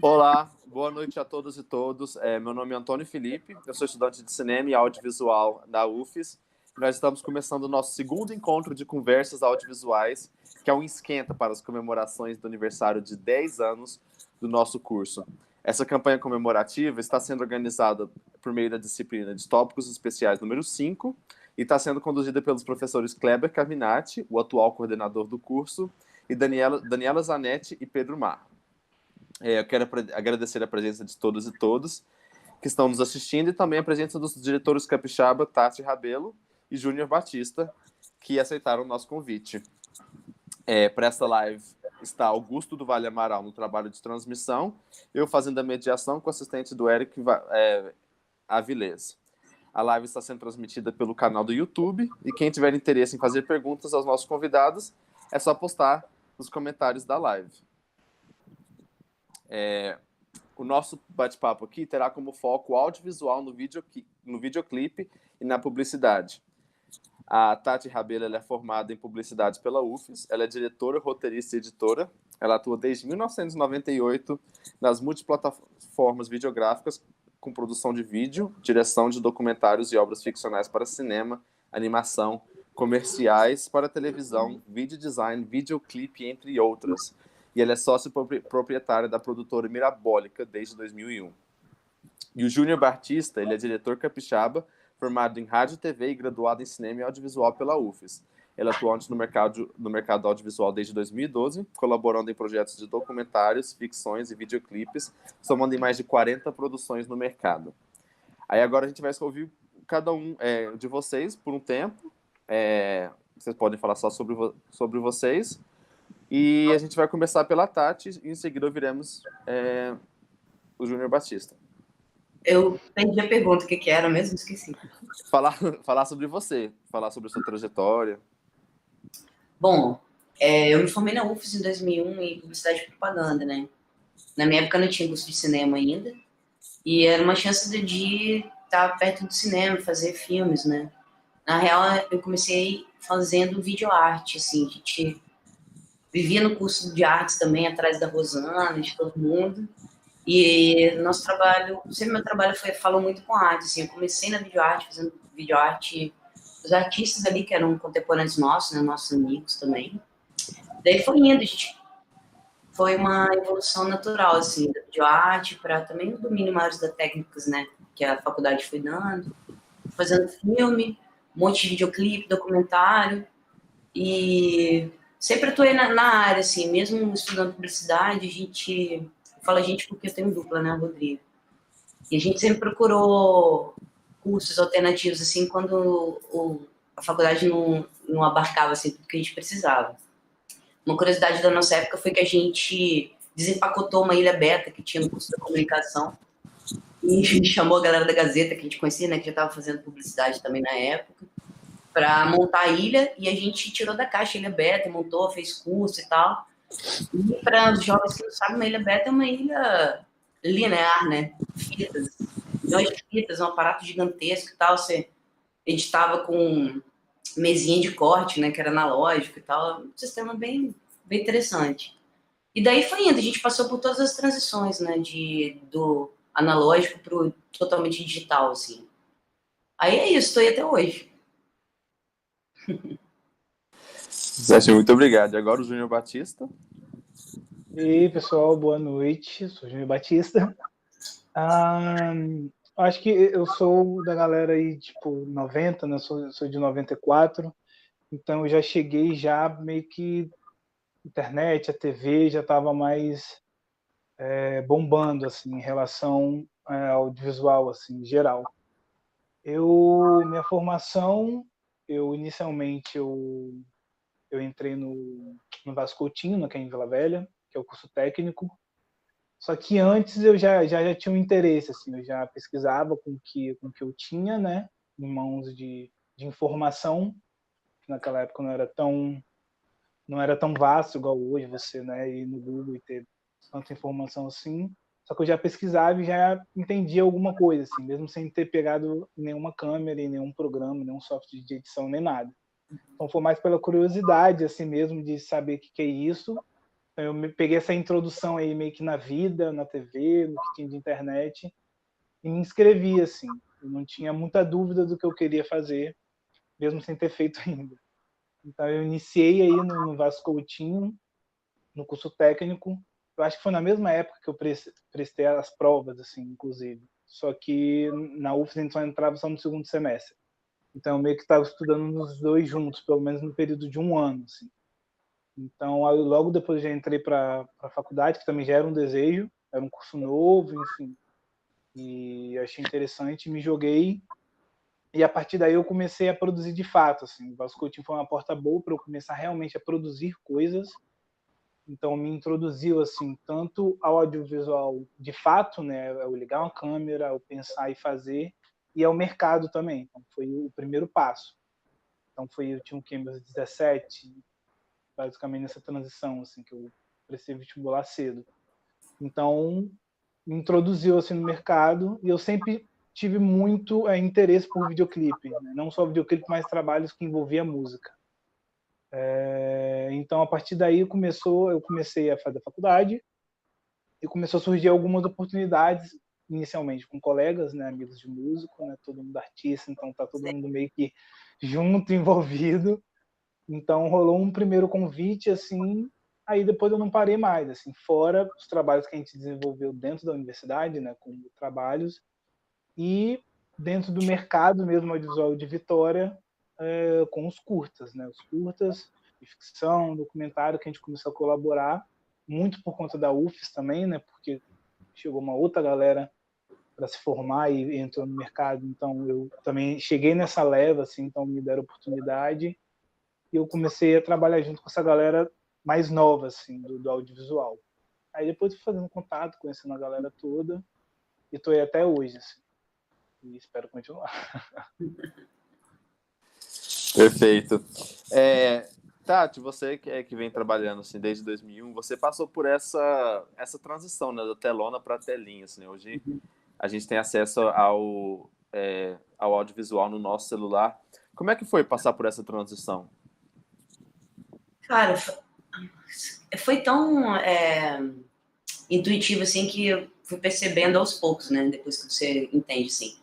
Olá, boa noite a todas e todos. Meu nome é Antônio Felipe, eu sou estudante de cinema e audiovisual da UFES. Nós estamos começando o nosso segundo encontro de conversas audiovisuais, que é um esquenta para as comemorações do aniversário de 10 anos do nosso curso. Essa campanha comemorativa está sendo organizada por meio da disciplina de Tópicos Especiais número 5 e está sendo conduzida pelos professores Kleber Caminati, o atual coordenador do curso, e Daniela Zanetti e Pedro Mar. Eu quero agradecer a presença de todos e todas que estão nos assistindo e também a presença dos diretores capixaba Tati Rabelo e Júnior Batista, que aceitaram o nosso convite. Para essa live está Augusto do Vale Amaral no trabalho de transmissão, eu fazendo a mediação com o assistente do Eric Avilés. A live está sendo transmitida pelo canal do YouTube e quem tiver interesse em fazer perguntas aos nossos convidados é só postar nos comentários da live. O nosso bate-papo aqui terá como foco o audiovisual no videoclipe e na publicidade. A Tati Rabelo ela é formada em publicidade pela UFES, ela é diretora, roteirista e editora. Ela atua desde 1998 nas multiplataformas videográficas com produção de vídeo, direção de documentários e obras ficcionais para cinema, animação, comerciais para televisão, vídeo design, videoclipe, entre outras. E ela é sócia proprietária da produtora Mirabólica desde 2001. E o Júnior Batista, ele é diretor capixaba, formado em rádio, TV e graduado em cinema e audiovisual pela UFES. Ele é atuante no mercado audiovisual desde 2012, colaborando em projetos de documentários, ficções e videoclipes, somando em mais de 40 produções no mercado. Aí agora a gente vai ouvir cada um de vocês por um tempo. Vocês podem falar só sobre vocês. E a gente vai começar pela Tati e em seguida ouviremos o Júnior Batista. Eu perdi a pergunta, o que era mesmo? Esqueci. Falar sobre você, falar sobre a sua trajetória. Bom, eu me formei na UFES em 2001 em publicidade e propaganda, né? Na minha época não tinha curso de cinema ainda e era uma chance de estar perto do cinema, fazer filmes, né? Na real, eu comecei fazendo videoarte, assim, a gente vivia no curso de artes também, atrás da Rosana, de todo mundo. E nosso trabalho, sempre meu trabalho falou muito com arte, assim, eu comecei na videoarte, fazendo videoarte dos artistas ali, que eram contemporâneos nossos, né, nossos amigos também. Daí foi indo, foi uma evolução natural, assim, da videoarte para também o domínio maior das técnicas, né, que a faculdade foi dando, fazendo filme, um monte de videoclipe, documentário, e sempre atuei na área, assim, mesmo estudando publicidade, fala gente porque eu tenho dupla, né, Rodrigo? E a gente sempre procurou cursos alternativos, assim, quando a faculdade não abarcava, assim, tudo que a gente precisava. Uma curiosidade da nossa época foi que a gente desempacotou uma ilha beta que tinha no curso da comunicação e a gente chamou a galera da Gazeta, que a gente conhecia, né, que já estava fazendo publicidade também na época, para montar a ilha, e a gente tirou da caixa a ilha beta, montou, fez curso e tal. E para os jovens que não sabem, uma ilha beta é uma ilha linear, né? Fitas, milhões de fitas, um aparato gigantesco e tal. Você editava com mesinha de corte, né? Que era analógico e tal. Um sistema bem, bem interessante. E daí foi indo, a gente passou por todas as transições, né? Do analógico para o totalmente digital, assim. Aí é isso, estou aí até hoje. Zé, muito obrigado. E agora o Júnior Batista. E aí, pessoal, boa noite. Sou o Júnior Batista. Acho que eu sou da galera aí, tipo, 90, né? Sou de 94. Então, eu já cheguei já meio que internet, a TV já estava mais bombando, assim, em relação ao audiovisual, assim, em geral. Minha formação, inicialmente eu entrei no Vasco Coutinho, que é em Vila Velha, que é o curso técnico. Só que antes eu já tinha um interesse, assim, eu já pesquisava com o que eu tinha, né, em mãos de informação, que naquela época não era tão vasto igual hoje, você, né, ir no Google e ter tanta informação assim. Só que eu já pesquisava e já entendia alguma coisa, assim, mesmo sem ter pegado nenhuma câmera, e nenhum programa, nenhum software de edição, nem nada. Então foi mais pela curiosidade, assim mesmo, de saber o que é isso. Eu peguei essa introdução aí meio que na vida, na TV, no que tinha de internet, e me inscrevi, assim. Eu não tinha muita dúvida do que eu queria fazer, mesmo sem ter feito ainda. Então, eu iniciei aí no Vasco Coutinho, no curso técnico. Eu acho que foi na mesma época que eu prestei as provas, assim, inclusive. Só que na UFES, então, eu entrava só no segundo semestre. Então, eu meio que estava estudando nos dois juntos, pelo menos no período de um ano, assim. Então, logo depois já entrei para a faculdade, que também já era um desejo, era um curso novo, enfim. E achei interessante, me joguei. E a partir daí eu comecei a produzir de fato. Assim. O Vasco Coutinho foi uma porta boa para eu começar realmente a produzir coisas. Então, me introduziu assim tanto ao audiovisual de fato, né, eu ligar uma câmera, eu pensar e fazer, e ao mercado também. Então, foi o primeiro passo. Então, eu tinha meus 17, basicamente nessa transição, assim, que eu prestei vestibular cedo. Então, me introduziu assim no mercado e eu sempre tive muito interesse por videoclipe, né? Não só videoclipe, mas trabalhos que envolvia música. Então, a partir daí eu comecei a fazer a faculdade e começou a surgir algumas oportunidades, inicialmente com colegas, né, amigos de músico, né, todo mundo artista, então tá todo mundo meio que junto, envolvido. Então rolou um primeiro convite, assim, aí depois eu não parei mais, assim, fora os trabalhos que a gente desenvolveu dentro da universidade, né, como trabalhos, e dentro do mercado mesmo audiovisual de Vitória, com os curtas, né, os curtas de ficção, documentário, que a gente começou a colaborar, muito por conta da UFES também, né, porque chegou uma outra galera para se formar e entrou no mercado, então eu também cheguei nessa leva, assim, então me deram oportunidade, e eu comecei a trabalhar junto com essa galera mais nova, assim, do audiovisual. Aí depois fui fazendo contato, conhecendo a galera toda, e tô aí até hoje, assim. E espero continuar. Perfeito. Tati, você que vem trabalhando assim desde 2001, você passou por essa transição, né, da telona para a telinha. Assim, né? Hoje a gente tem acesso ao audiovisual no nosso celular. Como é que foi passar por essa transição? Cara, foi tão intuitivo, assim, que eu fui percebendo aos poucos, né? Depois que você entende, assim.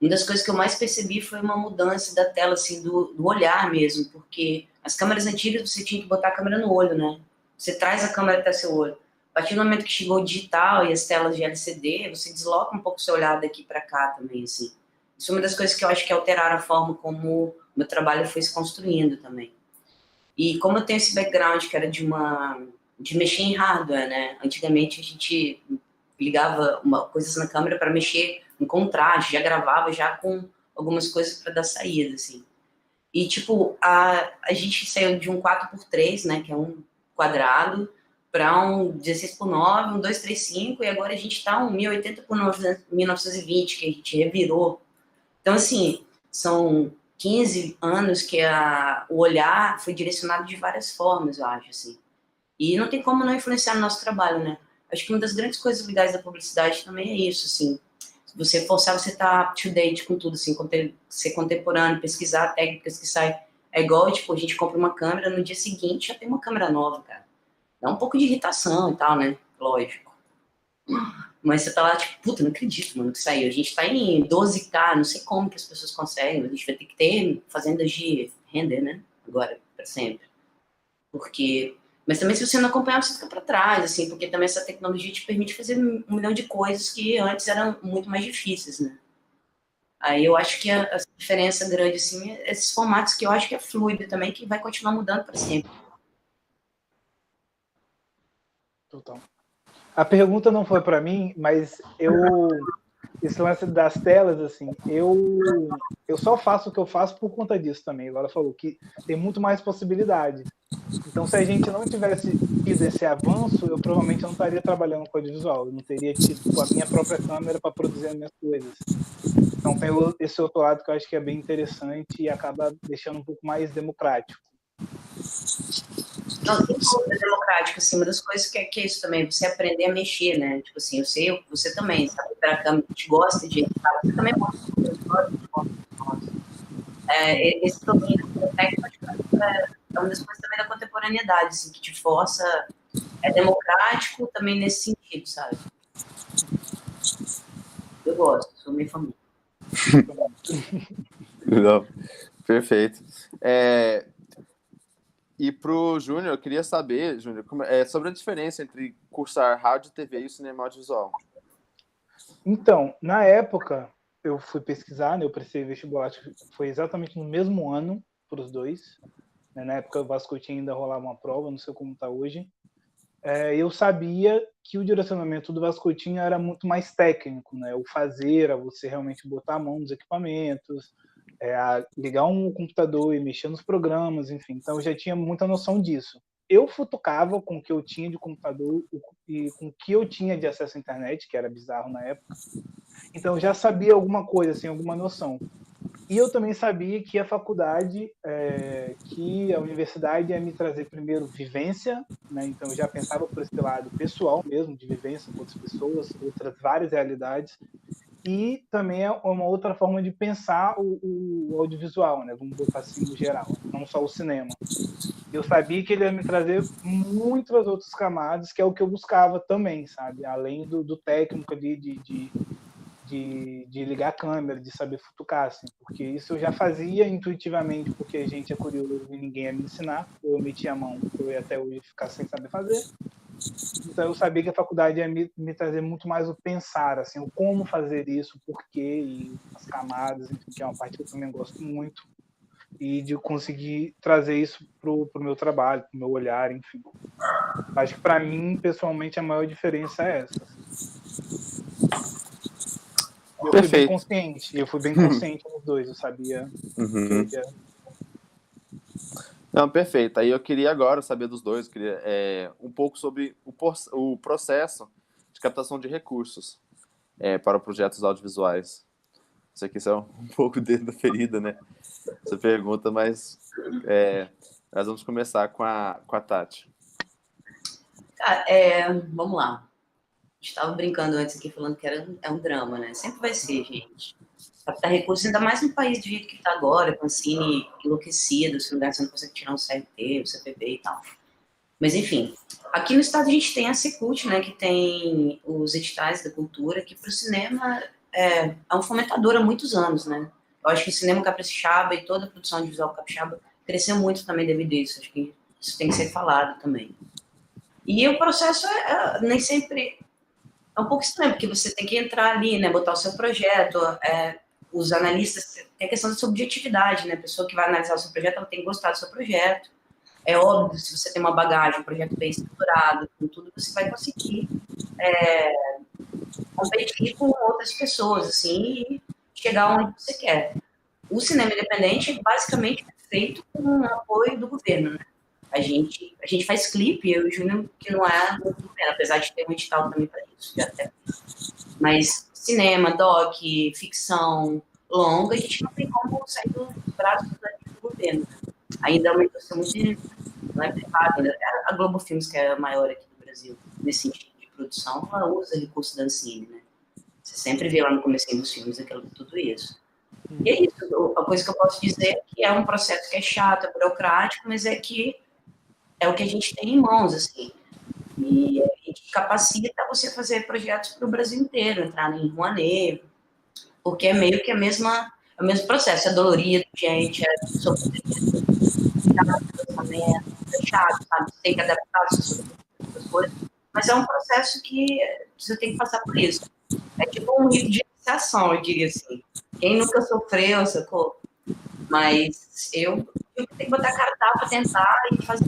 Uma das coisas que eu mais percebi foi uma mudança da tela, assim, do olhar mesmo, porque as câmeras antigas você tinha que botar a câmera no olho, né? Você traz a câmera até seu olho. A partir do momento que chegou o digital e as telas de LCD, você desloca um pouco o seu olhar daqui para cá também, assim. Isso é uma das coisas que eu acho que alteraram a forma como o meu trabalho foi se construindo também. E como eu tenho esse background que era de mexer em hardware, né? Antigamente a gente ligava coisas na câmera para mexer em contraste, já gravava já com algumas coisas para dar saída, assim. E, tipo, a gente saiu de um 4x3, né, que é um quadrado, para um 16x9, um 235, e agora a gente está um 1080x1920, que a gente revirou. Então, assim, são 15 anos que o olhar foi direcionado de várias formas, eu acho, assim. E não tem como não influenciar no nosso trabalho, né? Acho que uma das grandes coisas legais da publicidade também é isso, assim. Se você forçar, você tá up-to-date com tudo, assim, ser contemporâneo, pesquisar técnicas que saem. É igual, tipo, a gente compra uma câmera, no dia seguinte já tem uma câmera nova, cara. Dá um pouco de irritação e tal, né? Lógico. Mas você tá lá, tipo, puta, não acredito, mano, que saiu. A gente tá em 12K, não sei como que as pessoas conseguem. A gente vai ter que ter fazendas de render, né? Agora, pra sempre. Porque... Mas também se você não acompanhar, você fica para trás, assim, porque também essa tecnologia te permite fazer 1 milhão de coisas que antes eram muito mais difíceis, né? Aí eu acho que a diferença grande, assim, é esses formatos que eu acho que é fluido também, que vai continuar mudando para sempre. Total. A pergunta não foi para mim, mas esse lance das telas, assim, eu só faço o que eu faço por conta disso também. Agora falou que tem muito mais possibilidade. Então, se a gente não tivesse tido esse avanço, eu provavelmente não estaria trabalhando com audiovisual. Eu não teria tido a minha própria câmera para produzir as minhas coisas. Então, tem esse outro lado que eu acho que é bem interessante e acaba deixando um pouco mais democrático. Não, tem coisa democrática, assim, uma das coisas que é isso também, você aprender a mexer, né? Tipo assim, eu sei, você também, sabe, para a câmera, que gosta de editar, você também gosta de esse domínio técnico é uma das coisas também da contemporaneidade, assim, que te força é democrático também nesse sentido, sabe? Eu gosto, sou minha família. Não, perfeito. E para o Júnior, eu queria saber, Júnior, sobre a diferença entre cursar rádio, TV e o cinema audiovisual. Então, na época, eu fui pesquisar, né, eu prestei vestibular, foi exatamente no mesmo ano para os dois. Né, na época, o Vasconcelos ainda rolava uma prova, não sei como está hoje. Eu sabia que o direcionamento do Vasconcelos era muito mais técnico, né? O fazer, a você realmente botar a mão nos equipamentos, a ligar um computador e mexer nos programas, enfim. Então, eu já tinha muita noção disso. Eu futucava com o que eu tinha de computador e com o que eu tinha de acesso à internet, que era bizarro na época. Então, eu já sabia alguma coisa, assim, alguma noção. E eu também sabia que a faculdade, que a universidade ia me trazer primeiro vivência, né? Então eu já pensava por esse lado pessoal mesmo, de vivência com outras pessoas, outras várias realidades, e também é uma outra forma de pensar o audiovisual, né? Vamos botar assim no geral, não só o cinema. Eu sabia que ele ia me trazer muitas outras camadas, que é o que eu buscava também, sabe? Além do técnico ali de ligar a câmera, de saber futucar, assim, porque isso eu já fazia intuitivamente, porque a gente é curioso e ninguém ia me ensinar, ou eu metia a mão, eu ia até hoje ficar sem saber fazer. Então eu sabia que a faculdade ia me trazer muito mais o pensar, assim, o como fazer isso, o porquê e as camadas, enfim, que é uma parte que eu também gosto muito, e de conseguir trazer isso pro meu trabalho, pro meu olhar, enfim. Acho que para mim, pessoalmente, a maior diferença é essa. Eu fui bem consciente nos dois, eu sabia que eu ia... Não, perfeito. Aí eu queria agora saber dos dois, um pouco sobre o processo de captação de recursos para projetos audiovisuais. Sei que isso é um pouco dentro da ferida, né? Essa pergunta, mas nós vamos começar com a Tati. Vamos lá. A gente estava brincando antes aqui, falando que é um drama, né? Sempre vai ser, gente. Captar recursos, ainda mais no país do jeito que está agora, com a Cine enlouquecido, se não consegue tirar um CRT, um CPB e tal. Mas, enfim, aqui no estado a gente tem a Secult, né, que tem os editais da cultura, que para o cinema é um fomentador há muitos anos, né? Eu acho que o cinema capixaba e toda a produção audiovisual capixaba cresceu muito também devido a isso. Acho que isso tem que ser falado também. E o processo nem sempre... É um pouco estranho, porque você tem que entrar ali, né, botar o seu projeto, os analistas, tem a questão da subjetividade, né, a pessoa que vai analisar o seu projeto, ela tem que gostar do seu projeto. É óbvio, se você tem uma bagagem, um projeto bem estruturado, com tudo, você vai conseguir competir com outras pessoas, assim, e chegar onde você quer. O cinema independente, basicamente, é feito com o apoio do governo, né? A gente faz clipe, eu e o Júnior, que não é do governo, apesar de ter um edital também para isso, já até. Mas cinema, doc, ficção, longa, a gente não tem como sair dos braços do governo. Ainda é uma indústria muito, não é privada, né? A Globo Filmes, que é a maior aqui do Brasil, nesse sentido de produção, ela usa recurso da Ancine, né? Você sempre vê lá no comecinho dos filmes tudo isso. E é isso, a coisa que eu posso dizer é que é um processo que é chato, é burocrático, mas é o que a gente tem em mãos, assim. E a gente capacita você a fazer projetos para o Brasil inteiro, entrar em Rouanet, porque é meio que o mesmo processo, é dolorido, gente, é sofrido, é chato, sabe? Você tem que adaptar as coisas, mas é um processo que você tem que passar por isso. É tipo um rito de iniciação, eu diria assim. Quem nunca sofreu, sacou? Mas eu tenho que botar a cara para tentar e fazer,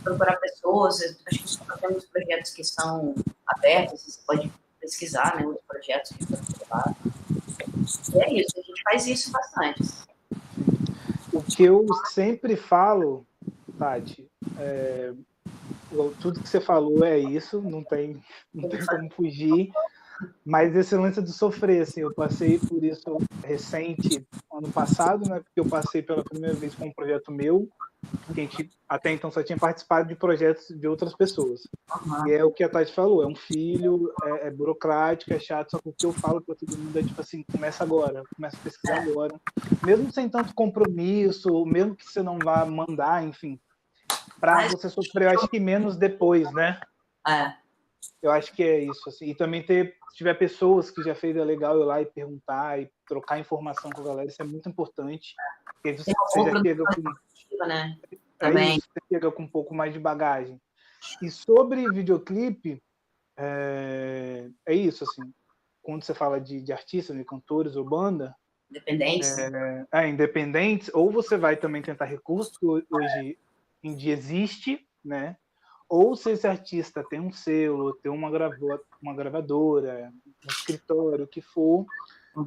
procurar pessoas. Acho que só temos projetos que são abertos, você pode pesquisar, né, os projetos que estão lá. E é isso, a gente faz isso bastante. O que eu sempre falo, Tati, tudo que você falou é isso, não tem como fugir. Mas esse lance de sofrer, assim, eu passei por isso recente, ano passado, né? Porque eu passei pela primeira vez com um projeto meu, que a gente até então só tinha participado de projetos de outras pessoas. E é o que a Tati falou, é um filho, é burocrático, é chato, só que o que eu falo para todo mundo é tipo assim, começa agora, começa a pesquisar agora. Mesmo sem tanto compromisso, mesmo que você não vá mandar, enfim, para você sofrer, eu acho que menos depois, né? É. Eu acho que é isso, assim. E também se tiver pessoas que já fez, é legal ir lá e perguntar e trocar informação com a galera, isso é muito importante. Porque você já chega com... né? Também. Isso, você chega com um pouco mais de bagagem. E sobre videoclipe, é isso, assim. Quando você fala de artistas, de cantores ou banda... Independentes. Independentes, ou você vai também tentar recursos, que hoje em dia existe, né? Ou se esse artista tem um selo, tem uma gravadora, um escritório, o que for,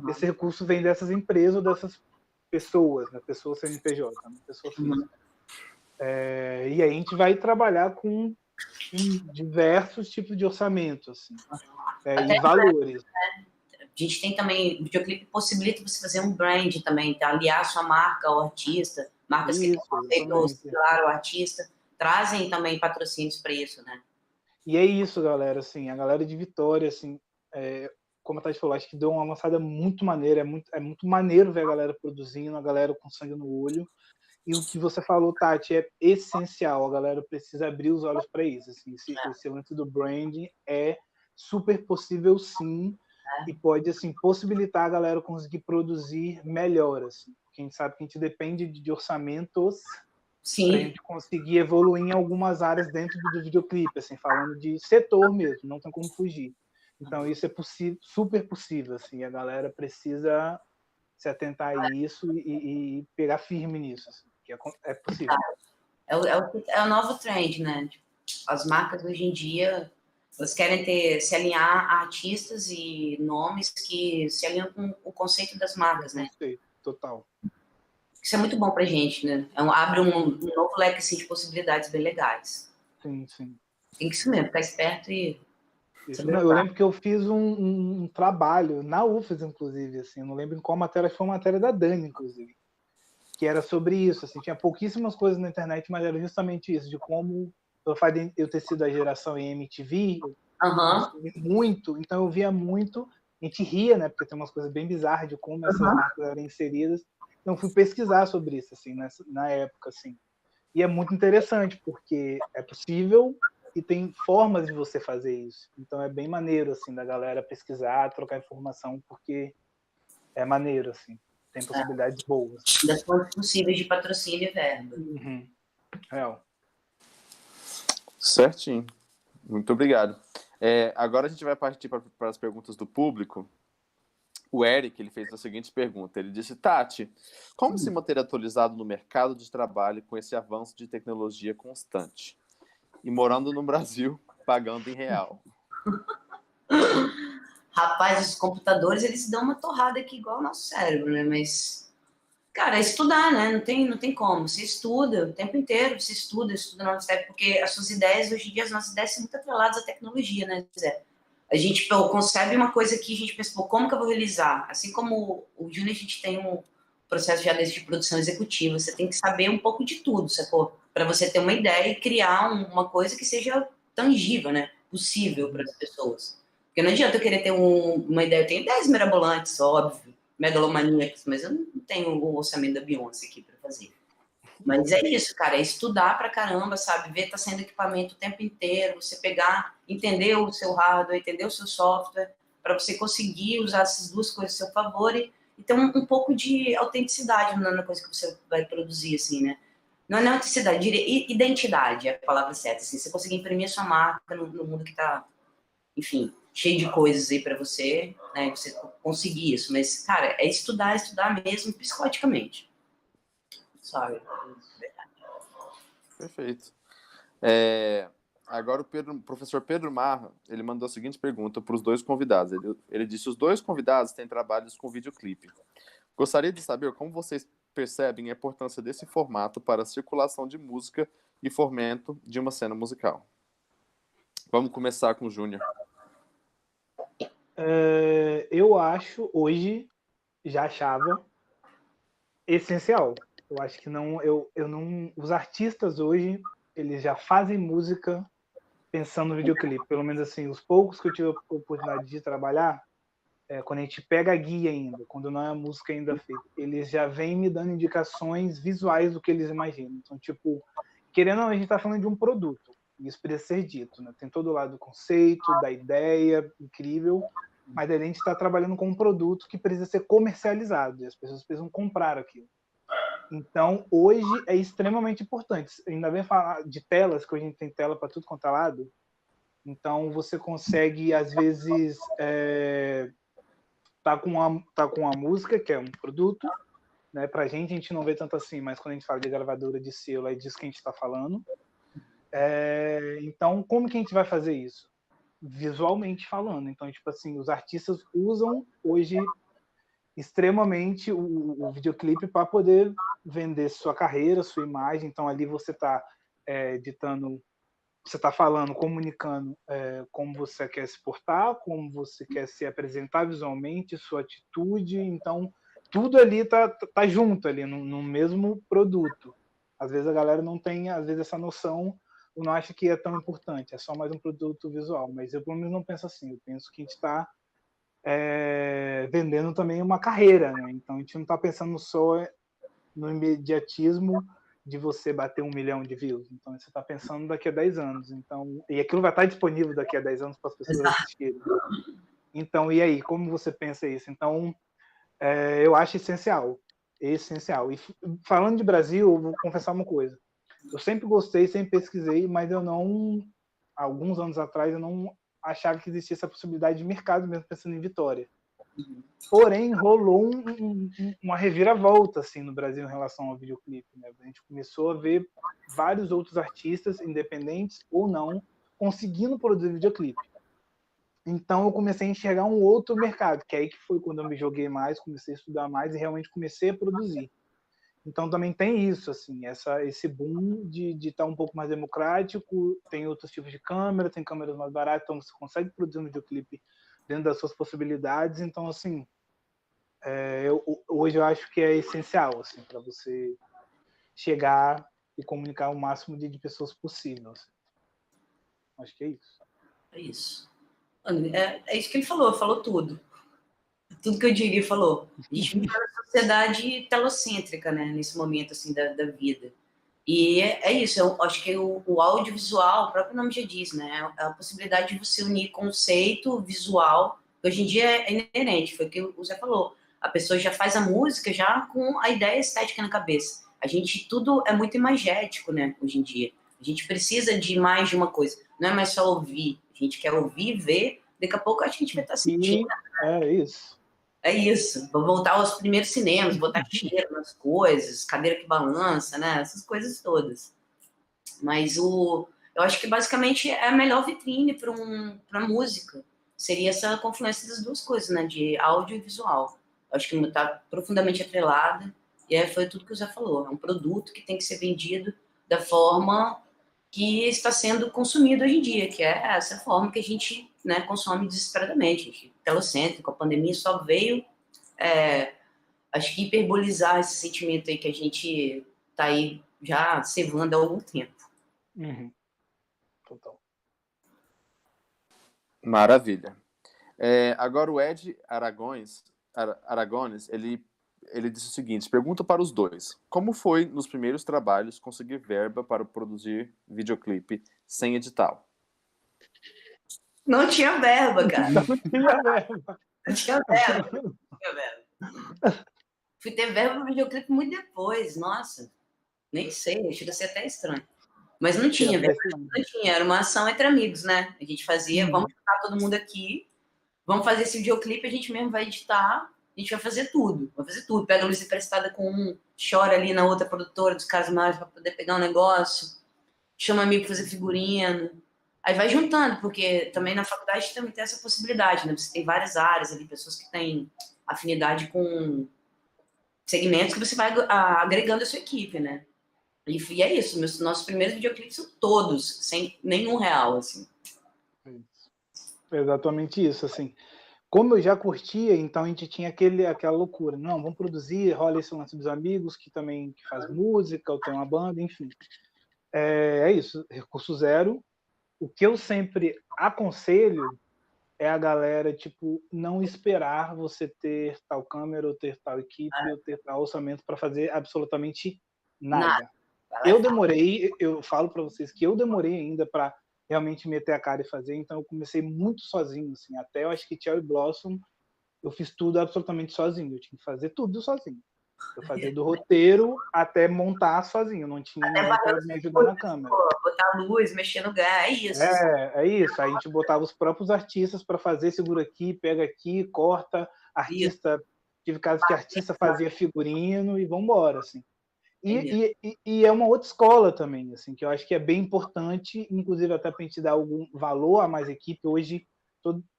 esse recurso vem dessas empresas ou dessas pessoas, né? Pessoa CNPJ, né? Pessoa física. E aí a gente vai trabalhar com diversos tipos de orçamento, assim, e valores. A gente tem também, o videoclipe possibilita você fazer um brand também, tá? Aliar a sua marca ao artista, marcas que têm conceito similar ao artista, trazem também patrocínios para isso, né? E é isso, galera, assim, a galera de Vitória, assim, como a Tati falou, acho que deu uma lançada muito maneira, é muito maneiro ver a galera produzindo, a galera com sangue no olho, e o que você falou, Tati, é essencial, a galera precisa abrir os olhos para isso, assim, esse lance do branding é super possível, sim, e pode, assim, possibilitar a galera conseguir produzir melhor, assim, porque a gente sabe que a gente depende de orçamentos para a gente conseguir evoluir em algumas áreas dentro do videoclipe, assim, falando de setor mesmo, não tem como fugir. Então, isso é super possível, assim, a galera precisa se atentar a isso e pegar firme nisso, assim, que é possível. É o novo trend, né? As marcas, hoje em dia, elas querem se alinhar a artistas e nomes que se alinham com o conceito das marcas, né? Conceito, total. Isso é muito bom pra gente, né? Abre um novo leque assim, de possibilidades bem legais. Sim, sim. Tem que isso mesmo, ficar esperto e... Eu lembro que eu fiz um trabalho na UFES, inclusive, assim, eu não lembro em qual matéria, foi uma matéria da Dani, inclusive, que era sobre isso, assim, tinha pouquíssimas coisas na internet, mas era justamente isso, de como, pelo fato de eu ter sido a geração em MTV, muito, então eu via muito, a gente ria, né, porque tem umas coisas bem bizarras de como essas marcas eram inseridas, então fui pesquisar sobre isso, assim, na época, assim, e é muito interessante, porque é possível e tem formas de você fazer isso. Então é bem maneiro, assim, da galera pesquisar, trocar informação, porque é maneiro, assim. Tem possibilidades boas. Das fontes possíveis de patrocínio e verba. Real. Certinho. Muito obrigado. Agora a gente vai partir para as perguntas do público. O Eric, ele fez a seguinte pergunta. Ele disse, Tati, como se manter atualizado no mercado de trabalho com esse avanço de tecnologia constante? E morando no Brasil, pagando em real. Rapaz, os computadores, eles dão uma torrada aqui igual o nosso cérebro, né? Mas, cara, é estudar, né? Não tem como. Você estuda o tempo inteiro, você estuda na nossa época, porque as suas ideias, hoje em dia, as nossas ideias são muito atreladas à tecnologia, né, Zé? A gente concebe uma coisa que a gente pensa, como que eu vou realizar? Assim como o Júnior, a gente tem um processo já desde de produção executiva, você tem que saber um pouco de tudo, sacou? Para você ter uma ideia e criar uma coisa que seja tangível, né? Possível para as pessoas. Porque não adianta eu querer ter uma ideia, eu tenho ideias mirabolantes, óbvio, megalomaníacas, mas eu não tenho o orçamento da Beyoncé aqui para fazer. Mas é isso, cara, é estudar pra caramba, sabe? Ver tá sendo equipamento o tempo inteiro, você pegar, entender o seu hardware, entender o seu software, para você conseguir usar essas duas coisas a seu favor e ter um pouco de autenticidade na coisa que você vai produzir, assim, né? Não é autenticidade, identidade é a palavra certa, assim, você conseguir imprimir a sua marca no mundo que tá, enfim, cheio de coisas aí para você, né? Você conseguir isso, mas, cara, é estudar mesmo, psicologicamente. Sabe? Perfeito. Agora o professor Pedro Marra, ele mandou a seguinte pergunta para os dois convidados. Ele disse, os dois convidados têm trabalhos com videoclipe. Gostaria de saber como vocês percebem a importância desse formato para a circulação de música e fomento de uma cena musical. Vamos começar com o Júnior. Eu acho, hoje, já achava essencial. Eu acho que os artistas hoje, eles já fazem música pensando no videoclipe. Pelo menos assim, os poucos que eu tive a oportunidade de trabalhar, quando a gente pega a guia ainda, quando não é a música ainda feita, eles já vêm me dando indicações visuais do que eles imaginam. Então, tipo, querendo ou não, a gente está falando de um produto. Isso precisa ser dito, né? Tem todo o lado do conceito, da ideia, incrível, mas a gente está trabalhando com um produto que precisa ser comercializado, e as pessoas precisam comprar aquilo. Então, hoje é extremamente importante. Ainda bem falar de telas, que hoje a gente tem tela para tudo quanto é lado. Então, você consegue, às vezes, tá com a música, que é um produto, né? Para a gente não vê tanto assim, mas quando a gente fala de gravadora, de selo, é disso que a gente está falando. Então, como que a gente vai fazer isso? Visualmente falando. Então, tipo assim, os artistas usam hoje extremamente o videoclipe para poder vender sua carreira, sua imagem. Então, ali você está editando, você está falando, comunicando como você quer se portar, como você quer se apresentar visualmente, sua atitude. Então, tudo ali tá junto ali no mesmo produto. Às vezes a galera não tem, às vezes, essa noção, ou não acha que é tão importante, é só mais um produto visual. Mas eu, pelo menos, não penso assim. Eu penso que a gente está vendendo também uma carreira, né? Então, a gente não está pensando só no imediatismo de você bater 1 milhão de views. Então, você está pensando daqui a 10 anos. Então, e aquilo vai estar disponível daqui a 10 anos para as pessoas assistirem. Então, e aí, como você pensa isso? Então, eu acho essencial. Essencial. E falando de Brasil, eu vou confessar uma coisa. Eu sempre gostei, sempre pesquisei, mas eu não... Alguns anos atrás, eu não achava que existia essa possibilidade de mercado, mesmo pensando em Vitória. Porém, rolou uma reviravolta assim, no Brasil em relação ao videoclipe. Né? A gente começou a ver vários outros artistas, independentes ou não, conseguindo produzir videoclipe. Então, eu comecei a enxergar um outro mercado, que aí que foi quando eu me joguei mais, comecei a estudar mais e realmente comecei a produzir. Então, também tem isso, assim, esse boom de estar um pouco mais democrático, tem outros tipos de câmera, tem câmeras mais baratas, então você consegue produzir um videoclipe dentro das suas possibilidades. Então, assim, hoje eu acho que é essencial assim, para você chegar e comunicar o máximo de pessoas possível. Assim. Acho que é isso. É isso. É isso que ele falou tudo. Tudo que eu diria, falou. A gente vive uma sociedade telocêntrica, né, nesse momento assim, da vida. E é isso, eu acho que o audiovisual, o próprio nome já diz, né, é a possibilidade de você unir conceito visual, que hoje em dia é inerente, foi o que o Zé falou. A pessoa já faz a música já com a ideia estética na cabeça. A gente, tudo é muito imagético, né, hoje em dia. A gente precisa de mais de uma coisa. Não é mais só ouvir. A gente quer ouvir, ver. Daqui a pouco acho que a gente vai estar sentindo. É isso. É isso. Vou voltar aos primeiros cinemas, botar cheiro nas coisas, cadeira que balança, né? Essas coisas todas. Mas eu acho que basicamente é a melhor vitrine para música. Seria essa confluência das duas coisas, né? De áudio e visual. Eu acho que está profundamente atrelada. E foi tudo que o Zé falou. É um produto que tem que ser vendido da forma que está sendo consumido hoje em dia, que é essa forma que a gente, né, consome desesperadamente. Telocêntrico, a pandemia só veio, acho que hiperbolizar esse sentimento aí que a gente está aí já cevando há algum tempo. Uhum. Total. Maravilha. Agora o Ed Aragones, ele disse o seguinte: pergunta para os dois. Como foi nos primeiros trabalhos conseguir verba para produzir videoclipe sem edital? Não tinha verba, cara. Não tinha verba. Não tinha verba. Fui ter verba para videoclipe muito depois. Nossa, nem sei, chega a ser até estranho. Mas não tinha, verba, não tinha. Era uma ação entre amigos, né? A gente fazia, vamos juntar todo mundo aqui, vamos fazer esse videoclipe, a gente mesmo vai editar, a gente vai fazer tudo. Pega a luz emprestada com um, chora ali na outra produtora dos caras maiores para poder pegar um negócio, chama amigo para fazer figurino. Aí vai juntando, porque também na faculdade também tem essa possibilidade, né? Você tem várias áreas ali, pessoas que têm afinidade com segmentos que você vai agregando a sua equipe, né? E é isso, nossos primeiros videoclipes são todos, sem nenhum real, assim. Exatamente isso, assim. Como eu já curtia, então a gente tinha aquela loucura. Não, vamos produzir, rola esse lance dos amigos, que também faz música, ou tem uma banda, enfim. É isso, recurso zero. O que eu sempre aconselho é a galera, tipo, não esperar você ter tal câmera, ou ter tal equipe, ou ter tal orçamento para fazer absolutamente nada. Eu falo para vocês que eu demorei ainda para realmente meter a cara e fazer, então eu comecei muito sozinho, assim, até eu acho que Cherry Blossom eu fiz tudo absolutamente sozinho, eu tinha que fazer tudo sozinho. Eu fazia do roteiro até montar sozinho, não tinha ninguém para me ajudar na câmera. Botar luz, mexer no gás, é isso. É isso. Aí a gente botava os próprios artistas para fazer, segura aqui, pega aqui, corta. Artista, tive casos que artista fazia figurino e vambora, assim. E é uma outra escola também, assim, que eu acho que é bem importante, inclusive até para a gente dar algum valor a mais equipe. Hoje,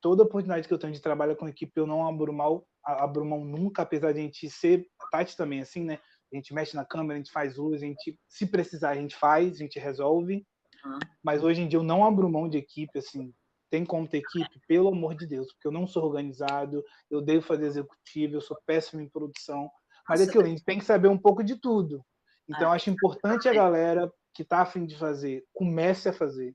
toda oportunidade que eu tenho de trabalhar com equipe, eu não abro mão nunca, apesar de a gente ser, a Tati também, assim, né? A gente mexe na câmera, a gente faz luz, a gente, se precisar, a gente faz, a gente resolve. Mas hoje em dia eu não abro mão de equipe, assim, tem como ter equipe, pelo amor de Deus, porque eu não sou organizado, eu devo fazer executivo, eu sou péssimo em produção, mas é aquilo, a gente tem que saber um pouco de tudo. Então, acho importante a galera que está a fim de fazer, comece a fazer.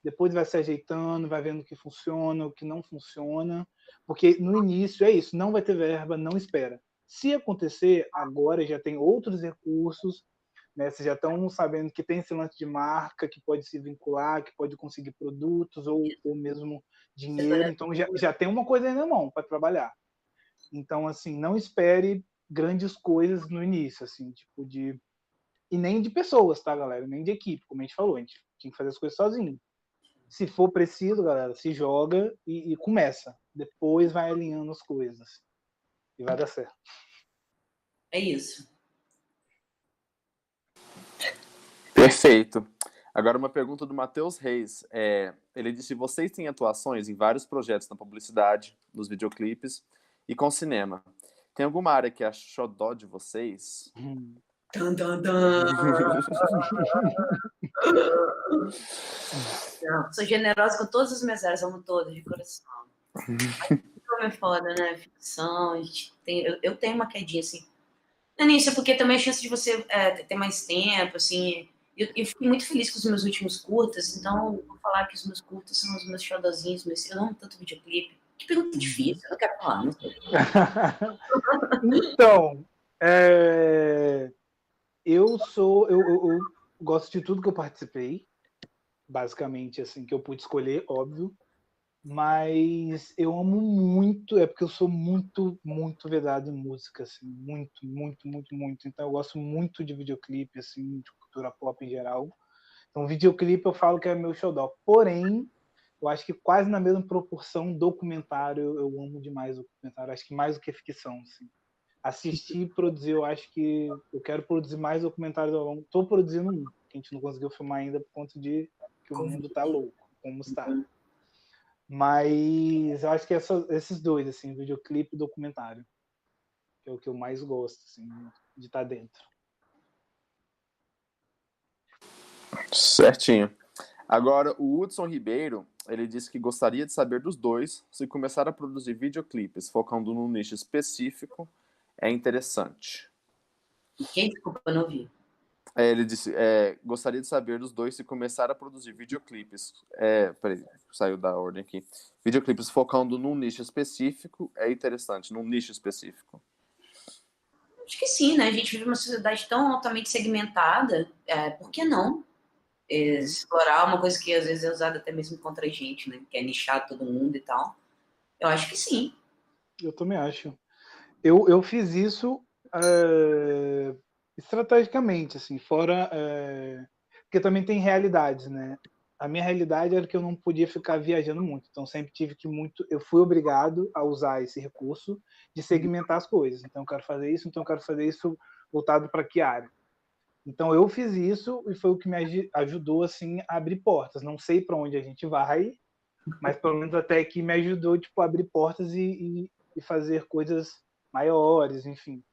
Depois vai se ajeitando, vai vendo o que funciona, o que não funciona, porque no início é isso, não vai ter verba, não espera. Se acontecer, agora já tem outros recursos, né? Vocês já estão sabendo que tem esse lance de marca, que pode se vincular, que pode conseguir produtos ou mesmo dinheiro, então já tem uma coisa aí na mão para trabalhar. Então, assim, não espere grandes coisas no início, assim, tipo e nem de pessoas, tá, galera? Nem de equipe, como a gente falou, a gente tinha que fazer as coisas sozinho. Se for preciso, galera, se joga e começa. Depois vai alinhando as coisas. E vai dar certo. É isso. Perfeito. Agora uma pergunta do Matheus Reis. Ele disse: vocês têm atuações em vários projetos na publicidade, nos videoclipes e com cinema. Tem alguma área que é a xodó de vocês? Tum, tum, tum. Não, sou generosa com todas as minhas áreas, amo todas, de coração. Mas é foda, né? Ficção, eu tenho uma quedinha, assim. Não é nisso, é porque também a chance de você ter mais tempo, assim. Eu fiquei muito feliz com os meus últimos curtas, então vou falar que os meus curtas são os meus xodozinhos, mas eu amo tanto videoclipe. Que pergunta difícil, eu não quero falar, não sei. Então, eu gosto de tudo que eu participei, basicamente, assim, que eu pude escolher, óbvio, mas eu amo muito, porque eu sou muito, muito vedado em música, assim, muito, muito, muito, muito, então eu gosto muito de videoclipe, assim, de cultura pop em geral, então videoclipe eu falo que é meu xodó, porém, eu acho que quase na mesma proporção documentário, eu amo demais o documentário, acho que mais do que ficção, assim. Assistir e produzir, eu acho que eu quero produzir mais documentários ao longo. Estou produzindo um, que a gente não conseguiu filmar ainda por conta de que o mundo tá louco, como está. Mas eu acho que esses dois, assim, videoclipe e documentário, que é o que eu mais gosto, assim, de estar dentro. Certinho. Agora, o Hudson Ribeiro, ele disse que gostaria de saber dos dois se começar a produzir videoclipes focando num nicho específico é interessante. Quem? Desculpa, eu não ouvi. Ele disse, gostaria de saber dos dois se começar a produzir videoclipes. Peraí, saiu da ordem aqui. Videoclipes focando num nicho específico é interessante, num nicho específico. Acho que sim, né? A gente vive uma sociedade tão altamente segmentada, por que não explorar uma coisa que às vezes é usada até mesmo contra a gente, né? Que é nichar todo mundo e tal. Eu acho que sim. Eu também acho. Eu fiz isso estrategicamente, assim, fora... porque também tem realidades, né? A minha realidade era que eu não podia ficar viajando muito, então sempre tive que eu fui obrigado a usar esse recurso de segmentar as coisas. Então eu quero fazer isso, então eu quero fazer isso voltado para que área. Então eu fiz isso e foi o que me ajudou assim a abrir portas. Não sei para onde a gente vai, mas pelo menos até que me ajudou tipo a abrir portas e fazer coisas maiores, enfim.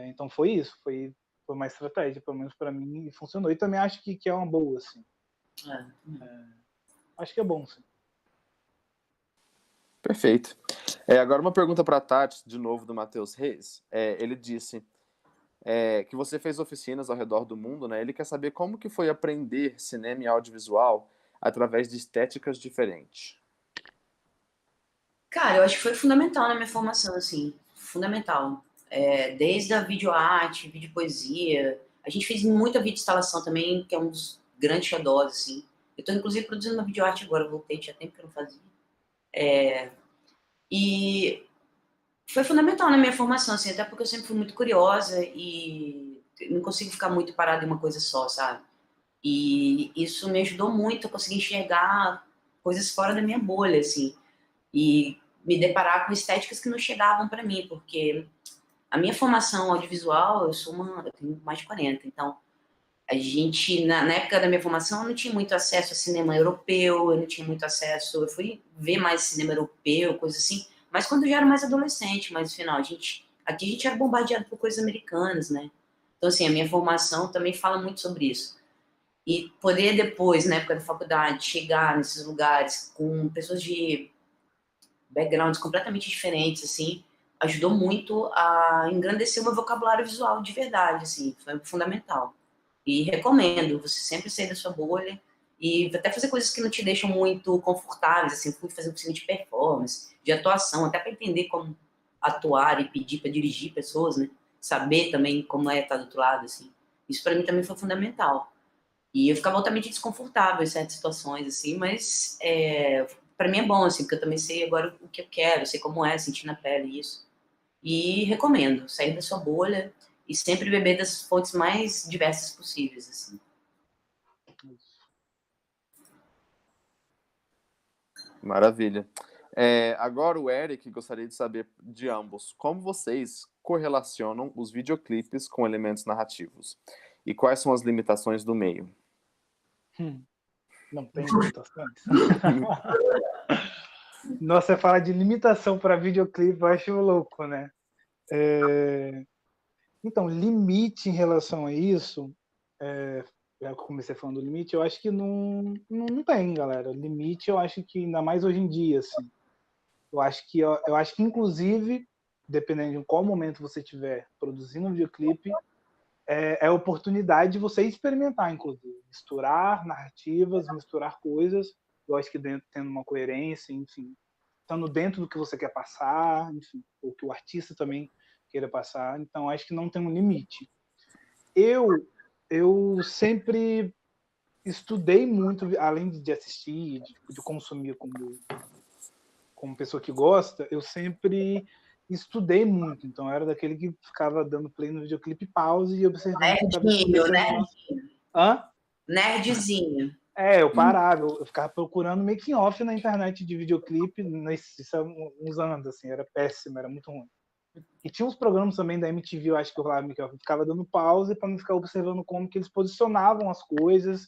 Então foi isso, foi uma estratégia, pelo menos para mim, e funcionou. E também acho que é uma boa, assim. Acho que é bom, sim. Perfeito. Agora uma pergunta para a Tati, de novo, do Matheus Reis. Ele disse que você fez oficinas ao redor do mundo, né? Ele quer saber como que foi aprender cinema e audiovisual através de estéticas diferentes. Cara, eu acho que foi fundamental na minha formação, assim. Fundamental. Desde a videoarte, videopoesia. A gente fez muita videoinstalação também, que é um dos grandes xodós, assim. Eu tô, inclusive, produzindo uma videoarte agora, voltei, tinha tempo que eu não fazia. E foi fundamental na minha formação, assim, até porque eu sempre fui muito curiosa e não consigo ficar muito parada em uma coisa só, sabe? E isso me ajudou muito a conseguir enxergar coisas fora da minha bolha, assim, e me deparar com estéticas que não chegavam para mim, porque a minha formação audiovisual, eu tenho mais de 40, então a gente, na época da minha formação, eu não tinha muito acesso a cinema europeu, eu não tinha muito acesso, eu fui ver mais cinema europeu, coisa assim, mas quando eu já era mais adolescente, mas no final, aqui a gente era bombardeado por coisas americanas, né? Então, assim, a minha formação também fala muito sobre isso. E poder depois, na época da faculdade, chegar nesses lugares com pessoas de backgrounds completamente diferentes, assim, ajudou muito a engrandecer o meu vocabulário visual de verdade, assim, foi fundamental. E recomendo você sempre sair da sua bolha e até fazer coisas que não te deixam muito confortáveis, assim, fui fazer um curso de performance, de atuação, até para entender como atuar e pedir para dirigir pessoas, né? Saber também como é estar do outro lado, assim. Isso para mim também foi fundamental. E eu ficava altamente desconfortável em certas situações, assim, mas para mim é bom, assim, porque eu também sei agora o que eu quero, sei como é, sentir na pele isso. E recomendo, sair da sua bolha e sempre beber das fontes mais diversas possíveis, assim. Maravilha. Agora o Eric gostaria de saber de ambos como vocês correlacionam os videoclipes com elementos narrativos e quais são as limitações do meio. Não tem limitações. Nossa, você fala de limitação para videoclipe, eu acho louco, né? Então, limite em relação a isso, já comecei falando do limite, eu acho que não tem, galera. Limite, eu acho que ainda mais hoje em dia, assim. Eu acho que inclusive, dependendo de qual momento você estiver produzindo um videoclipe, é a oportunidade de você experimentar, inclusive, misturar narrativas, misturar coisas. Eu acho que tendo uma coerência, enfim, estando dentro do que você quer passar, enfim, ou que o artista também queira passar. Então, acho que não tem um limite. Eu sempre estudei muito, além de assistir, de consumir como pessoa que gosta, eu sempre estudei muito. Então, eu era daquele que ficava dando play no videoclipe, pause e observando o que estava acontecendo. Hã? Nerdzinho. Eu parava, eu ficava procurando making off na internet de videoclipe, isso há uns anos, assim, era péssimo, era muito ruim. E tinha uns programas também da MTV, eu acho que eu ficava dando pause para não ficar observando como que eles posicionavam as coisas,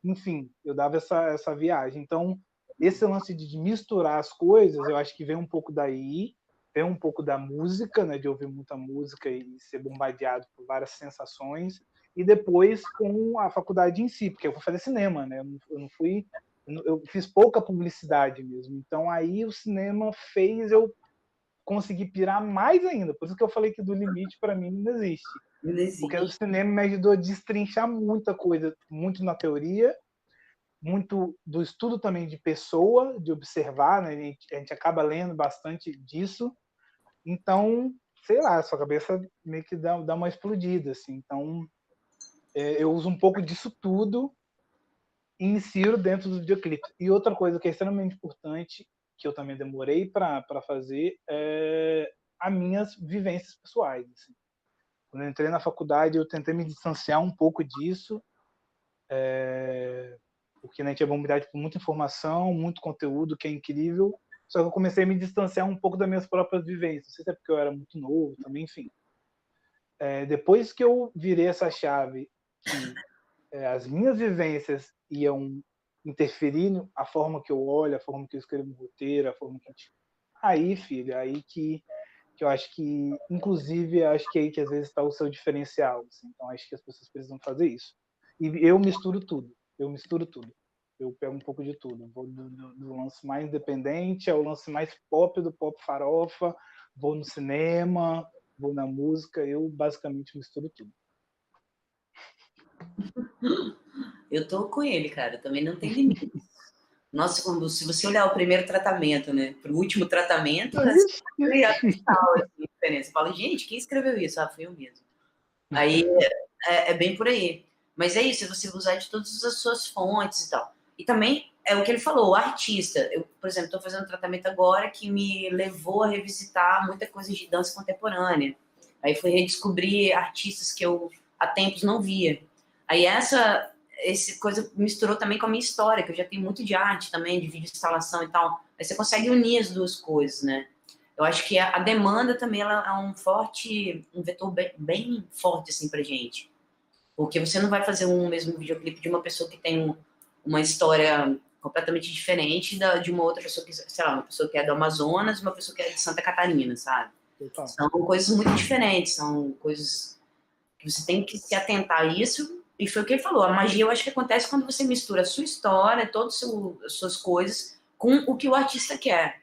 enfim, eu dava essa viagem. Então, esse lance de misturar as coisas, eu acho que vem um pouco daí, vem um pouco da música, né, de ouvir muita música e ser bombardeado por várias sensações, e depois com a faculdade em si, porque eu fui fazer cinema, né, eu fiz pouca publicidade mesmo, então aí o cinema fez eu conseguir pirar mais ainda, por isso que eu falei que do limite para mim não existe. Porque o cinema me ajudou a destrinchar muita coisa, muito na teoria, muito do estudo também de pessoa, de observar, né? A gente acaba lendo bastante disso, então, sei lá, a sua cabeça meio que dá uma explodida, assim. Então, eu uso um pouco disso tudo e insiro dentro do videoclipe. E outra coisa que é extremamente importante, que eu também demorei para fazer, é as minhas vivências pessoais. Assim. Quando eu entrei na faculdade, eu tentei me distanciar um pouco disso, porque a gente é bombardeado por muita informação, muito conteúdo, que é incrível, só que eu comecei a me distanciar um pouco das minhas próprias vivências. Não sei se é porque eu era muito novo também, enfim. Depois que eu virei essa chave, que as minhas vivências iam interferir na forma que eu olho, a forma que eu escrevo um roteiro, a forma que... Aí, filho, aí que eu acho que, inclusive, acho que é aí que às vezes está o seu diferencial. Assim. Então, acho que as pessoas precisam fazer isso. E eu misturo tudo. Eu pego um pouco de tudo. Vou do lance mais independente ao lance mais pop, do pop farofa, vou no cinema, vou na música, eu basicamente misturo tudo. Eu tô com ele, cara, também não tem limite. Nossa, se você olhar o primeiro tratamento, né, pro último tratamento, é diferença. Fala, gente, quem escreveu isso? Ah, fui eu mesmo. Aí, é bem por aí. Mas é isso, você usar de todas as suas fontes e tal. E também é o que ele falou, o artista. Eu, por exemplo, estou fazendo um tratamento agora que me levou a revisitar muita coisa de dança contemporânea. Aí fui redescobrir artistas que eu há tempos não via. Aí essa coisa misturou também com a minha história, que eu já tenho muito de arte também, de vídeo instalação e tal. Aí você consegue unir as duas coisas, né? Eu acho que a demanda também ela é um vetor bem forte assim pra gente. Porque você não vai fazer um mesmo videoclipe de uma pessoa que tem uma história completamente diferente de uma outra pessoa que, sei lá, uma pessoa que é do Amazonas e uma pessoa que é de Santa Catarina, sabe? Total. São coisas muito diferentes, são coisas que você tem que se atentar a isso. E foi o que ele falou, a magia eu acho que acontece quando você mistura a sua história, todas as suas coisas, com o que o artista quer.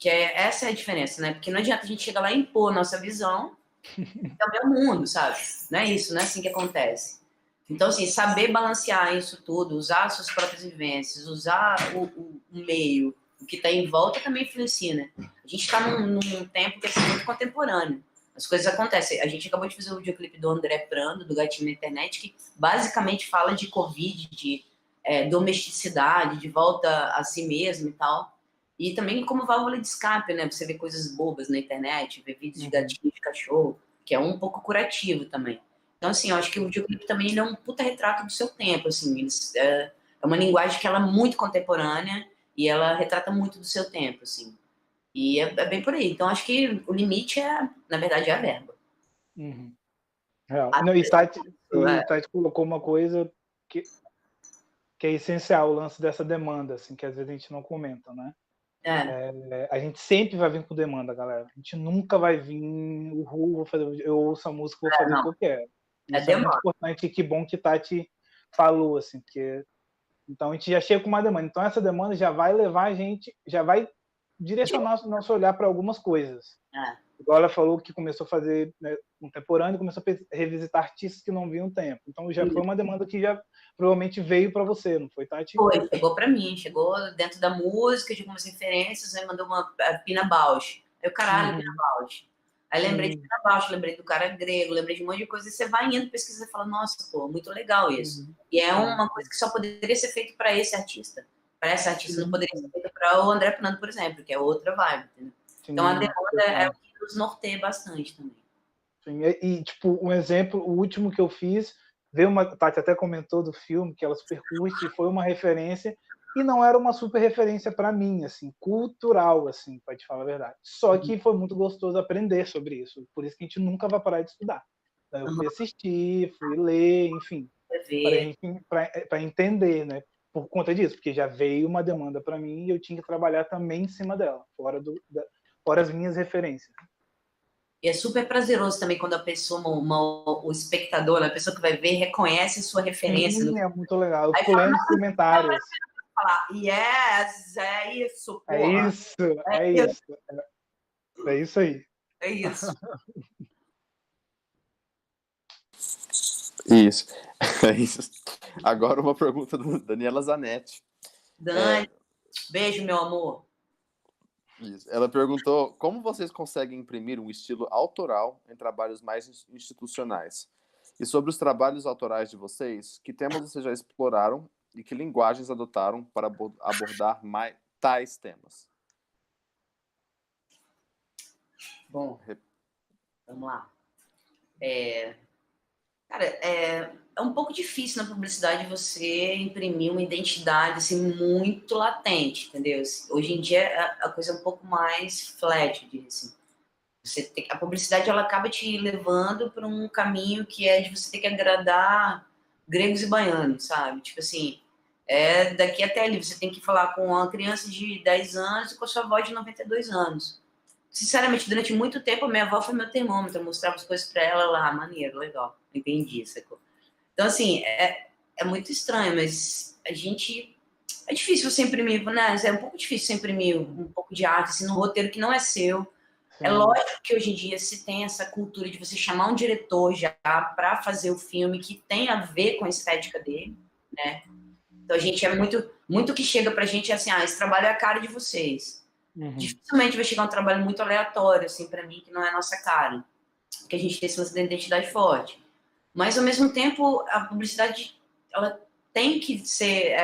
Essa é a diferença, né? Porque não adianta a gente chegar lá e impor a nossa visão, também é o mundo, sabe? Não é isso, não é assim que acontece. Então, assim, saber balancear isso tudo, usar as suas próprias vivências, usar o meio, o que está em volta também influencia, né? A gente está num tempo que é assim, muito contemporâneo. As coisas acontecem. A gente acabou de fazer o videoclipe do André Prando, do Gatinho na Internet, que basicamente fala de Covid, de domesticidade, de volta a si mesmo e tal. E também como válvula de escape, né? Você vê coisas bobas na internet, ver vídeos de gatinho, de cachorro, que é um pouco curativo também. Então, assim, eu acho que o videoclipe também ele é um puta retrato do seu tempo, assim. É uma linguagem que ela é muito contemporânea e ela retrata muito do seu tempo, assim. E é bem por aí. Então, acho que o limite na verdade, é a verba. Uhum. Não, e Tati colocou uma coisa que é essencial, o lance dessa demanda, assim, que às vezes a gente não comenta, né? A gente sempre vai vir com demanda, galera. A gente nunca vai vir, eu ouço a música, vou fazer o que eu quero. Isso é muito importante e que bom que Tati falou, assim, porque então a gente já chega com uma demanda. Então essa demanda já vai levar a gente, já vai direcionar o nosso olhar para algumas coisas. Igual ela falou que começou a fazer, né, contemporâneo, começou a revisitar artistas que não viam tempo. Então já foi uma demanda que já provavelmente veio para você, não foi, Tati? Foi, chegou para mim, chegou dentro da música, de algumas referências, aí mandou uma Pina Bausch. Aí o caralho, Pina Bausch. Aí lembrei de Pina Bausch, lembrei do cara grego, lembrei de um monte de coisa, e você vai indo pesquisar e fala, nossa, pô, muito legal isso. E é uma coisa que só poderia ser feito para esse artista. Para essa artista não poderia ser feita para o André Fernando, por exemplo, que é outra vibe, entendeu? Então a demanda é o que nos norteia bastante também. Sim, e tipo, um exemplo, o último que eu fiz, veio uma, Tati até comentou do filme, que ela super curte, foi uma referência, e não era uma super referência para mim, assim, cultural, assim, para te falar a verdade. Só que foi muito gostoso aprender sobre isso, por isso que a gente nunca vai parar de estudar. Então, eu fui assistir, fui ler, enfim, para entender, né? Por conta disso, porque já veio uma demanda para mim e eu tinha que trabalhar também em cima dela, fora as minhas referências. E é super prazeroso também quando a pessoa, o espectador, a pessoa que vai ver, reconhece a sua referência. Sim, é muito legal. Eu fico lendo os comentários. Falar, yes, é isso, porra. É isso. É isso aí. É isso. Isso. É isso. Agora uma pergunta da Daniela Zanetti. Dani, beijo, meu amor. Isso. Ela perguntou como vocês conseguem imprimir um estilo autoral em trabalhos mais institucionais. E sobre os trabalhos autorais de vocês, que temas vocês já exploraram e que linguagens adotaram para abordar tais temas? Bom, vamos lá. Cara, é um pouco difícil na publicidade você imprimir uma identidade assim, muito latente, entendeu? Hoje em dia a coisa é um pouco mais flat, eu diria assim. A publicidade ela acaba te levando para um caminho que é de você ter que agradar gregos e baianos, sabe? Tipo assim, daqui até ali, você tem que falar com uma criança de 10 anos e com a sua avó de 92 anos. Sinceramente, durante muito tempo, a minha avó foi meu termômetro, eu mostrava as coisas para ela lá, maneiro, legal, entendi, sacou? Então, assim, é muito estranho, mas a gente... É difícil você imprimir, né? É um pouco difícil você imprimir um pouco de arte, assim, num roteiro que não é seu. Sim. É lógico que hoje em dia se tem essa cultura de você chamar um diretor já para fazer o filme que tem a ver com a estética dele, né? Então, a gente é muito que chega pra gente assim, esse trabalho é a cara de vocês. Dificilmente vai chegar um trabalho muito aleatório, assim, pra mim, que não é a nossa cara. Porque a gente tem essa identidade forte. Mas, ao mesmo tempo, a publicidade, ela tem que ser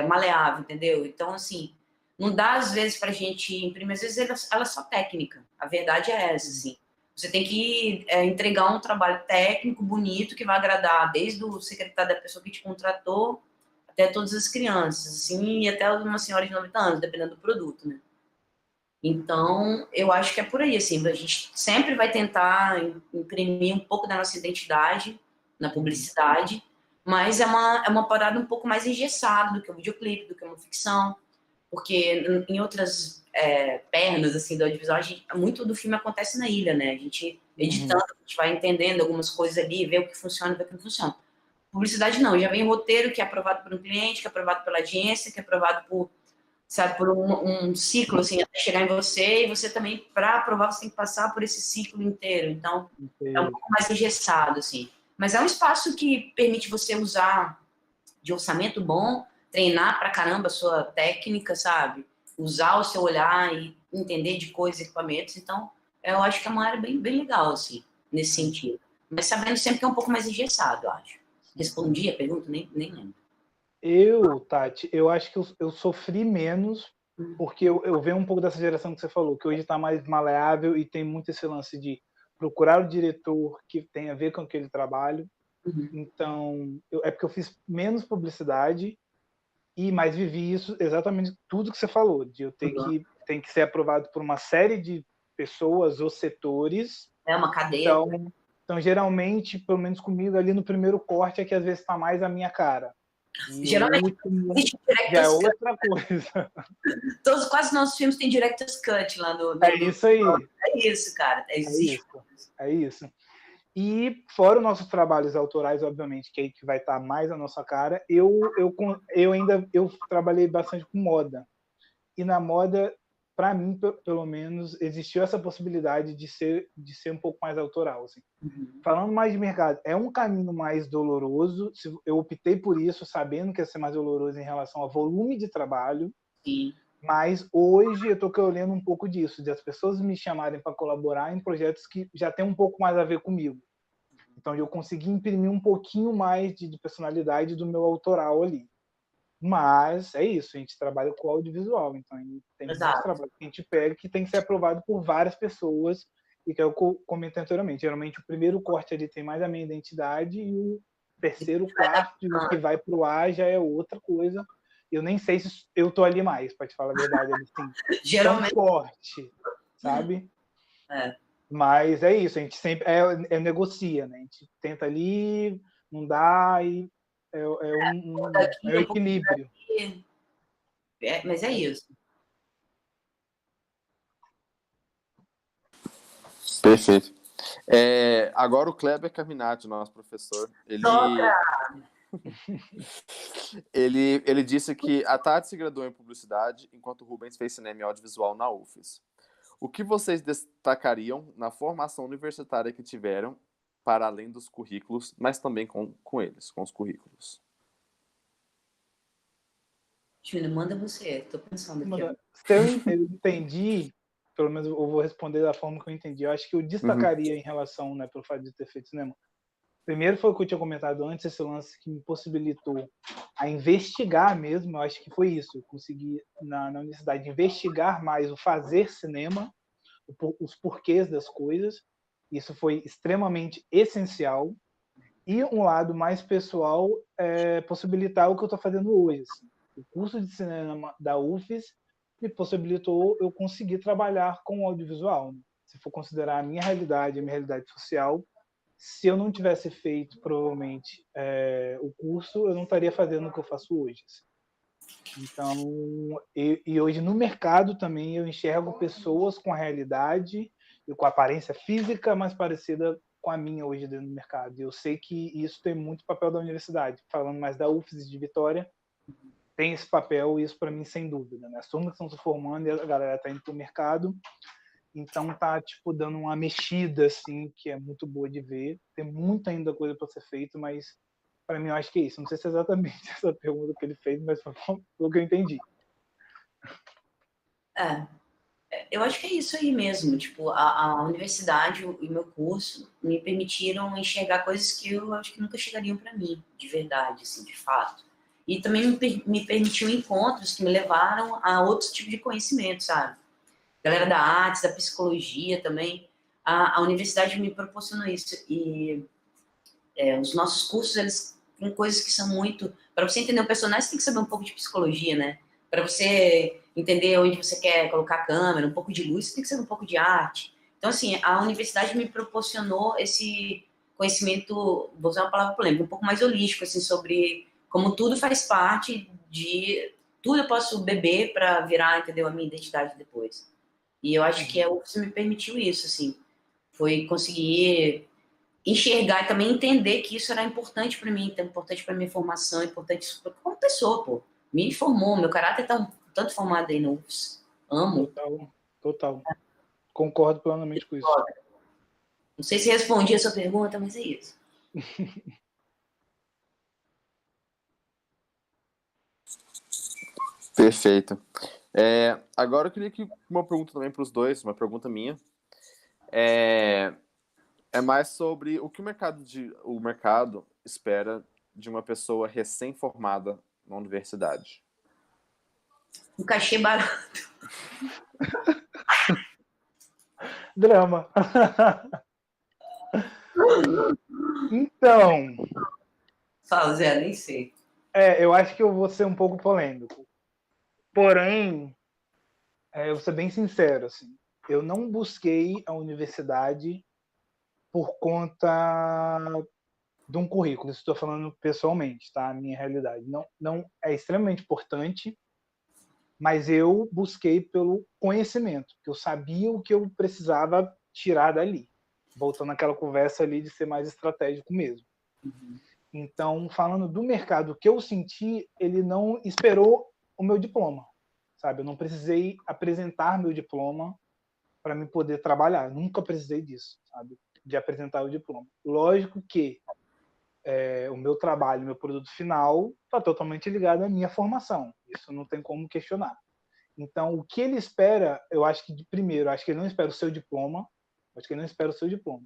maleável, entendeu? Então, assim, não dá, às vezes, pra gente imprimir. Às vezes, ela é só técnica. A verdade é essa, assim. Você tem que entregar um trabalho técnico, bonito, que vai agradar desde o secretário da pessoa que te contratou até todas as crianças, assim, e até uma senhora de 90 anos, dependendo do produto, né? Então, eu acho que é por aí, assim, a gente sempre vai tentar imprimir um pouco da nossa identidade na publicidade, mas é uma parada um pouco mais engessada do que um videoclipe, do que uma ficção, porque em outras pernas, assim, do audiovisual, muito do filme acontece na ilha, né? A gente editando, a gente vai entendendo algumas coisas ali, vê o que funciona, vê o que não funciona. Publicidade não, já vem roteiro que é aprovado por um cliente, que é aprovado pela audiência, que é aprovado por, sabe, por um ciclo, assim, até chegar em você, e você também, para aprovar, você tem que passar por esse ciclo inteiro. Então, é um pouco mais engessado, assim. Mas é um espaço que permite você usar de orçamento bom, treinar pra caramba a sua técnica, sabe? Usar o seu olhar e entender de coisas, equipamentos. Então, eu acho que é uma área bem, bem legal, assim, nesse sentido. Mas sabendo sempre que é um pouco mais engessado, eu acho. Respondi a pergunta? Nem lembro. Tati, eu acho que eu sofri menos, porque eu venho um pouco dessa geração que você falou, que hoje está mais maleável e tem muito esse lance de procurar o diretor que tem a ver com aquele trabalho. Então, é porque eu fiz menos publicidade e mais vivi isso, exatamente tudo que você falou, de eu ter tem que ser aprovado por uma série de pessoas ou setores. É uma cadeia. Então, geralmente, pelo menos comigo, ali no primeiro corte é que às vezes está mais a minha cara. E geralmente existe já é outra coisa. Quase nossos filmes têm director's cut lá no É isso aí. É isso, cara. É isso. E fora os nossos trabalhos autorais, obviamente, que é aí que vai estar mais a nossa cara, eu trabalhei bastante com moda. E na moda, para mim, pelo menos, existiu essa possibilidade de ser um pouco mais autoral. Assim. Falando mais de mercado, é um caminho mais doloroso. Eu optei por isso, sabendo que ia ser mais doloroso em relação ao volume de trabalho. Sim. Mas hoje eu estou olhando um pouco disso, de as pessoas me chamarem para colaborar em projetos que já tem um pouco mais a ver comigo. Então eu consegui imprimir um pouquinho mais de personalidade do meu autoral ali. Mas é isso, a gente trabalha com audiovisual, então tem muitos trabalhos que a gente pega que tem que ser aprovado por várias pessoas, e que eu comentei anteriormente. Geralmente o primeiro corte ali tem mais a minha identidade e o terceiro, quarto, que vai para o ar já é outra coisa. Eu nem sei se eu tô ali mais, para te falar a verdade, assim. Geralmente. Tão forte, sabe? Mas é isso, a gente sempre negocia, né? A gente tenta ali, não dá, e é um equilíbrio. Mas é isso. Perfeito. Agora o Kleber Caminati, nosso professor, ele disse que a Tati se graduou em publicidade, enquanto o Rubens fez cinema e audiovisual na UFES. O que vocês destacariam na formação universitária que tiveram, para além dos currículos, mas também com eles, com os currículos? Júlia, manda você. Estou pensando aqui. Se eu entendi, pelo menos eu vou responder da forma que eu entendi. Eu acho que eu destacaria em relação, né, pelo fato de ter feito cinema. Primeiro foi o que eu tinha comentado antes, esse lance que me possibilitou a investigar mesmo. Eu acho que foi isso. Eu consegui, na universidade, investigar mais o fazer cinema, os porquês das coisas. Isso foi extremamente essencial. E um lado mais pessoal é possibilitar o que eu estou fazendo hoje. Assim. O curso de cinema da UFES me possibilitou eu conseguir trabalhar com audiovisual. Né? Se for considerar a minha realidade social, se eu não tivesse feito, provavelmente, o curso, eu não estaria fazendo o que eu faço hoje. Assim. Então, e hoje no mercado também eu enxergo pessoas com a realidade e com a aparência física mais parecida com a minha hoje dentro do mercado. E eu sei que isso tem muito papel da universidade. Falando mais da UFES de Vitória, tem esse papel, isso para mim sem dúvida. Né? As turmas estão se formando e a galera está indo para o mercado, então tá tipo dando uma mexida assim que é muito boa de ver. Tem muita ainda coisa para ser feito, mas para mim eu acho que é isso. Não sei se é exatamente essa pergunta que ele fez, mas foi o que eu entendi. Eu acho que é isso aí mesmo. Tipo, a universidade e o meu curso me permitiram enxergar coisas que eu acho que nunca chegariam para mim, de verdade, assim, de fato. E também me permitiu encontros que me levaram a outros tipos de conhecimento, sabe? Galera da arte, da psicologia também. A universidade me proporcionou isso. E os nossos cursos, eles têm coisas que são muito... Para você entender um personagem, você tem que saber um pouco de psicologia, né? Para você entender onde você quer colocar a câmera, um pouco de luz, você tem que saber um pouco de arte. Então, assim, a universidade me proporcionou esse conhecimento, vou usar uma palavra polêmica, um pouco mais holístico, assim, sobre como tudo faz parte de... Tudo eu posso beber para virar, entendeu, a minha identidade depois. E eu acho que o que me permitiu isso, assim, foi conseguir enxergar e também entender que isso era importante para mim, importante para minha formação, importante como pessoa, pô. Me formou, meu caráter tá tanto formado aí no UFS. Amo. Total. Concordo plenamente com isso. Não sei se respondi a sua pergunta, mas é isso. Perfeito. Agora eu queria que uma pergunta também para os dois, uma pergunta minha. É mais sobre o que o mercado espera de uma pessoa recém-formada na universidade. Um cachê barato. Drama. Então... Fala, Zé, nem sei. Eu acho que eu vou ser um pouco polêmico. Porém, eu vou ser bem sincero, assim, eu não busquei a universidade por conta de um currículo. Isso estou falando pessoalmente, tá? A minha realidade. Não é extremamente importante, mas eu busquei pelo conhecimento, que eu sabia o que eu precisava tirar dali. Voltando àquela conversa ali de ser mais estratégico mesmo. Então, falando do mercado, que eu senti, ele não esperou o meu diploma, sabe? Eu não precisei apresentar meu diploma para me poder trabalhar. Eu nunca precisei disso, sabe? De apresentar o diploma. Lógico que o meu trabalho, meu produto final, está totalmente ligado à minha formação. Isso não tem como questionar. Então, o que ele espera, eu acho que, primeiro, acho que ele não espera o seu diploma. Acho que ele não espera o seu diploma.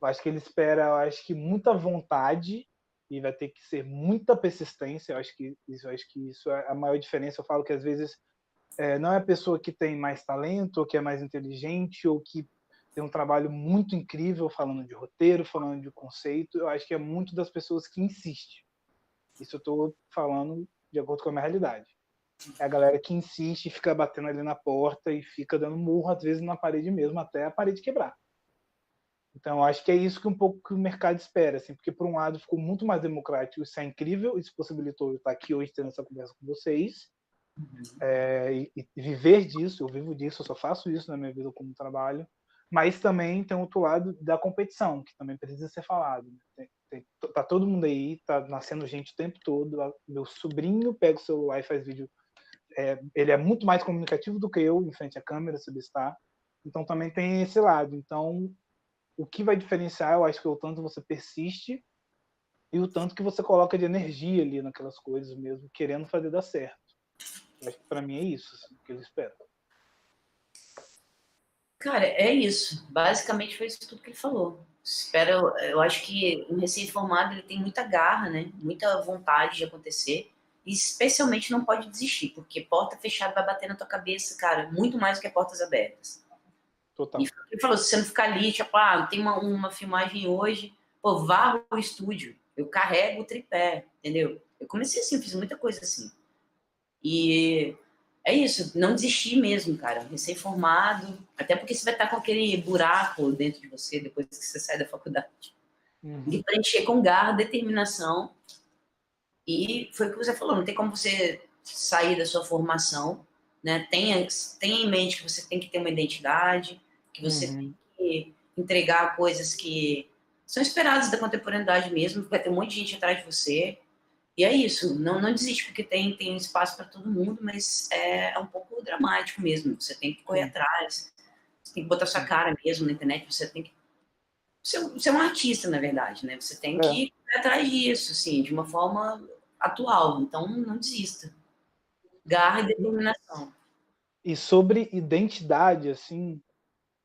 Eu acho que ele espera, eu acho que muita vontade, e vai ter que ser muita persistência. Eu acho que isso é a maior diferença. Eu falo que às vezes não é a pessoa que tem mais talento, ou que é mais inteligente, ou que tem um trabalho muito incrível falando de roteiro, falando de conceito. Eu acho que é muito das pessoas que insistem. Isso eu estou falando de acordo com a minha realidade. É a galera que insiste, fica batendo ali na porta e fica dando murro, às vezes, na parede mesmo, até a parede quebrar. Então, eu acho que é isso que um pouco que o mercado espera, assim, porque, por um lado, ficou muito mais democrático, isso é incrível, isso possibilitou eu estar aqui hoje tendo essa conversa com vocês, e viver disso, eu vivo disso, eu só faço isso na minha vida como trabalho, mas também tem outro lado da competição, que também precisa ser falado. Tá todo mundo aí, tá nascendo gente o tempo todo, meu sobrinho pega o celular e faz vídeo, ele é muito mais comunicativo do que eu em frente à câmera, se está. Então também tem esse lado. Então, o que vai diferenciar, eu acho que é o tanto você persiste e o tanto que você coloca de energia ali naquelas coisas mesmo, querendo fazer dar certo. Eu acho que para mim é isso, assim, que eles esperam. Cara, é isso. Basicamente foi isso tudo que ele falou. Eu acho que um recém-formado ele tem muita garra, né? Muita vontade de acontecer. E especialmente não pode desistir, porque porta fechada vai bater na tua cabeça, cara, muito mais do que portas abertas. Total. E ele falou, se você não ficar ali, tipo, tem uma filmagem hoje, pô, varro o estúdio, eu carrego o tripé, entendeu? Eu comecei assim, eu fiz muita coisa assim. E é isso, não desistir mesmo, cara. Recém-formado, até porque você vai estar com aquele buraco dentro de você depois que você sai da faculdade. De preencher com garra, determinação. E foi o que você falou, não tem como você sair da sua formação, né? Tenha em mente que você tem que ter uma identidade, que você tem que entregar coisas que são esperadas da contemporaneidade mesmo, vai ter um monte de gente atrás de você. E é isso, não desiste, porque tem espaço para todo mundo, mas é um pouco dramático mesmo. Você tem que correr atrás, você tem que botar sua cara mesmo na internet, você tem que ser um artista, na verdade, né? Você tem que ir atrás disso, assim, de uma forma atual. Então, não desista. Garra e determinação. E sobre identidade, assim,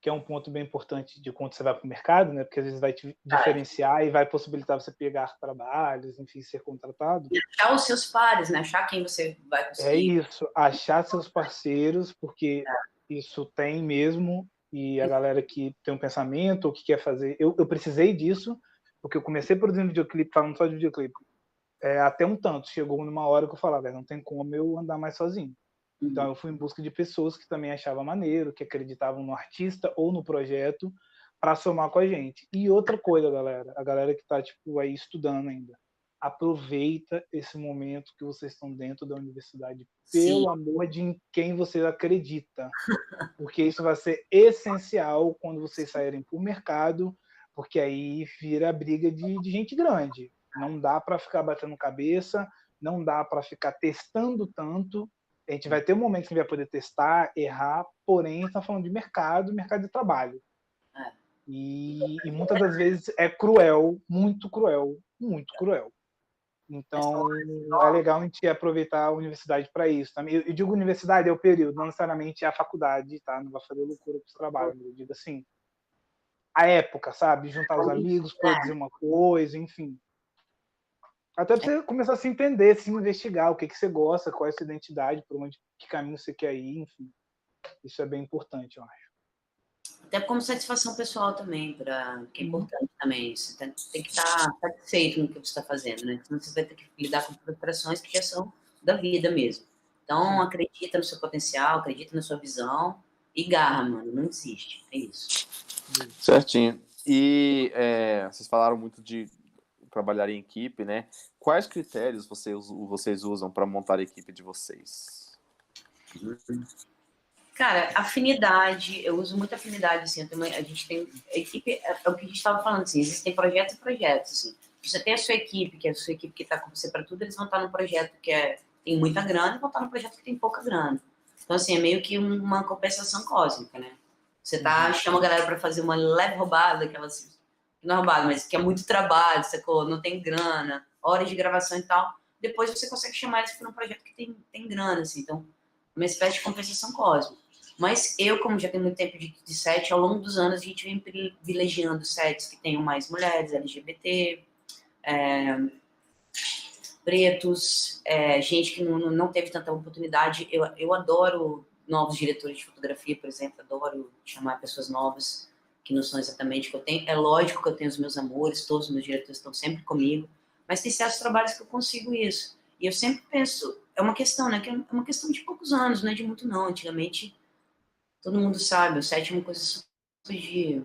que é um ponto bem importante de quando você vai para o mercado, né? Porque às vezes vai te diferenciar e vai possibilitar você pegar trabalhos, enfim, ser contratado. E achar os seus pares, né? Achar quem você vai conseguir. É isso, achar seus parceiros, porque isso tem mesmo, e a galera que tem um pensamento ou que quer fazer... Eu precisei disso, porque eu comecei produzindo videoclipe, falando só de videoclipe, até um tanto. Chegou numa hora que eu falava, não tem como eu andar mais sozinho. Então eu fui em busca de pessoas que também achavam maneiro, que acreditavam no artista ou no projeto, para somar com a gente. E outra coisa, galera, a galera que está tipo aí estudando ainda, aproveita esse momento que vocês estão dentro da universidade, pelo amor de quem você acredita, porque isso vai ser essencial quando vocês saírem para o mercado, porque aí vira briga de gente grande. Não dá para ficar batendo cabeça, não dá para ficar testando tanto. A gente vai ter um momento que a gente vai poder testar, errar, porém está falando de mercado de trabalho. E muitas das vezes é cruel, muito cruel, muito cruel. Então é legal a gente aproveitar a universidade para isso. Eu digo universidade é o período, não necessariamente é a faculdade, tá? Não vai fazer loucura com os trabalhos. Eu digo assim, a época, sabe? Juntar os amigos, produzir uma coisa, enfim. Até para você começar a se entender, se investigar o que você gosta, qual é a sua identidade, por onde, que caminho você quer ir, enfim. Isso é bem importante, eu acho. Até como satisfação pessoal também, que é importante também. Você tem que estar satisfeito no que você está fazendo, né? Senão você vai ter que lidar com frustrações que já são da vida mesmo. Então, acredita no seu potencial, acredita na sua visão e garra, mano. Não desiste. É isso. Certinho. E vocês falaram muito de trabalhar em equipe, né? Quais critérios vocês usam para montar a equipe de vocês? Cara, afinidade, eu uso muita afinidade, assim, a gente tem, a equipe, é o que a gente estava falando, assim, existem projetos e projetos, assim, você tem a sua equipe, que é a sua equipe que está com você para tudo, eles vão estar no projeto que tem muita grana e vão estar no projeto que tem pouca grana, então, assim, é meio que uma compensação cósmica, né, você chama a galera para fazer uma leve roubada, aquelas, não é roubada, mas que é muito trabalho, sacou? Não tem grana, horas de gravação e tal, depois você consegue chamar eles para um projeto que tem grana, assim, então, uma espécie de compensação cósmica. Mas eu, como já tenho muito tempo de set, ao longo dos anos a gente vem privilegiando sets que tenham mais mulheres, LGBT, pretos, gente que não teve tanta oportunidade. Eu adoro novos diretores de fotografia, por exemplo, adoro chamar pessoas novas que não são exatamente o que eu tenho. É lógico que eu tenho os meus amores, todos os meus diretores estão sempre comigo, mas tem certos trabalhos que eu consigo isso. E eu sempre penso, é uma questão, né? Que é uma questão de poucos anos, não é de muito não. Antigamente, todo mundo sabe, o set é uma coisa super de...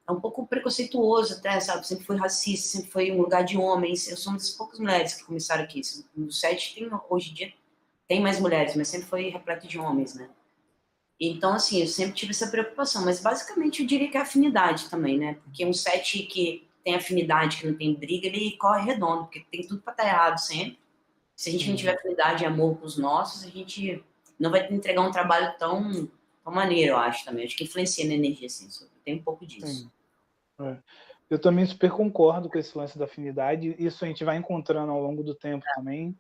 É um pouco preconceituoso até, sabe? Sempre foi racista, sempre foi um lugar de homens. Eu sou uma das poucas mulheres que começaram aqui. No set hoje em dia tem mais mulheres, mas sempre foi repleto de homens, né? Então, assim, eu sempre tive essa preocupação. Mas, basicamente, eu diria que é afinidade também, né? Porque um set que tem afinidade, que não tem briga, ele corre redondo, porque tem tudo pra estar errado sempre. Se a gente não tiver afinidade e amor com os nossos, a gente não vai entregar um trabalho tão maneiro, eu acho também. Acho que influencia na energia, assim. Tem um pouco disso. Eu também super concordo com esse lance da afinidade. Isso a gente vai encontrando ao longo do tempo também,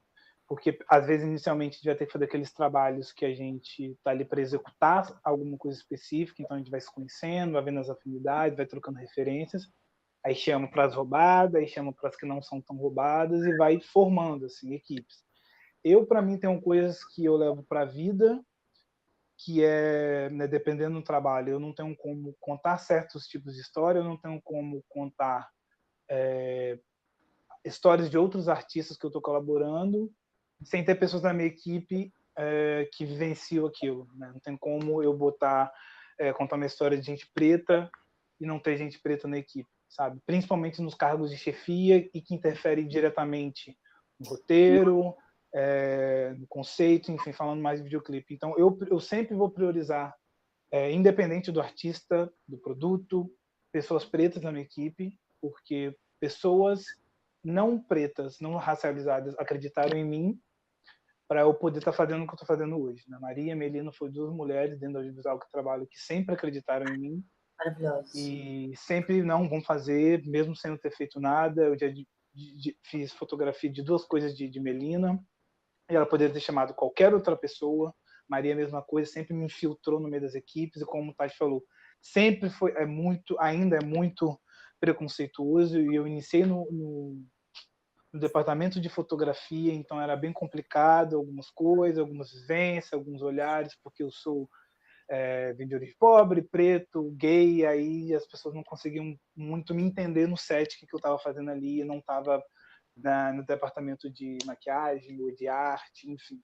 porque às vezes inicialmente a gente vai ter que fazer aqueles trabalhos que a gente está ali para executar alguma coisa específica, então a gente vai se conhecendo, vai vendo as afinidades, vai trocando referências, aí chama para as roubadas, aí chama para as que não são tão roubadas e vai formando assim equipes. Para mim, tem coisas que eu levo para a vida, que é, né, dependendo do trabalho, eu não tenho como contar certos tipos de história, eu não tenho como contar histórias de outros artistas que eu estou colaborando, sem ter pessoas da minha equipe que vivenciam aquilo. Né? Não tem como eu contar uma história de gente preta e não ter gente preta na equipe, sabe? Principalmente nos cargos de chefia e que interferem diretamente no roteiro, no conceito, enfim, falando mais de videoclipe. Então, eu sempre vou priorizar, independente do artista, do produto, pessoas pretas na minha equipe, porque pessoas não pretas, não racializadas, acreditaram em mim para eu poder estar fazendo o que eu estou fazendo hoje. Né? Maria e Melina foram duas mulheres dentro do audiovisual que trabalho que sempre acreditaram em mim. Maravilhoso. E sempre não vão fazer, mesmo sem eu ter feito nada. Eu já fiz fotografia de duas coisas de Melina, e ela poderia ter chamado qualquer outra pessoa, Maria, a mesma coisa, sempre me infiltrou no meio das equipes, e como o Tati falou, sempre foi, ainda é muito preconceituoso, e eu iniciei no departamento de fotografia, então era bem complicado, algumas coisas, algumas vivências, alguns olhares, porque eu sou vim de origem pobre, preto, gay, aí as pessoas não conseguiam muito me entender no set que eu estava fazendo ali, eu não estava no departamento de maquiagem ou de arte, enfim.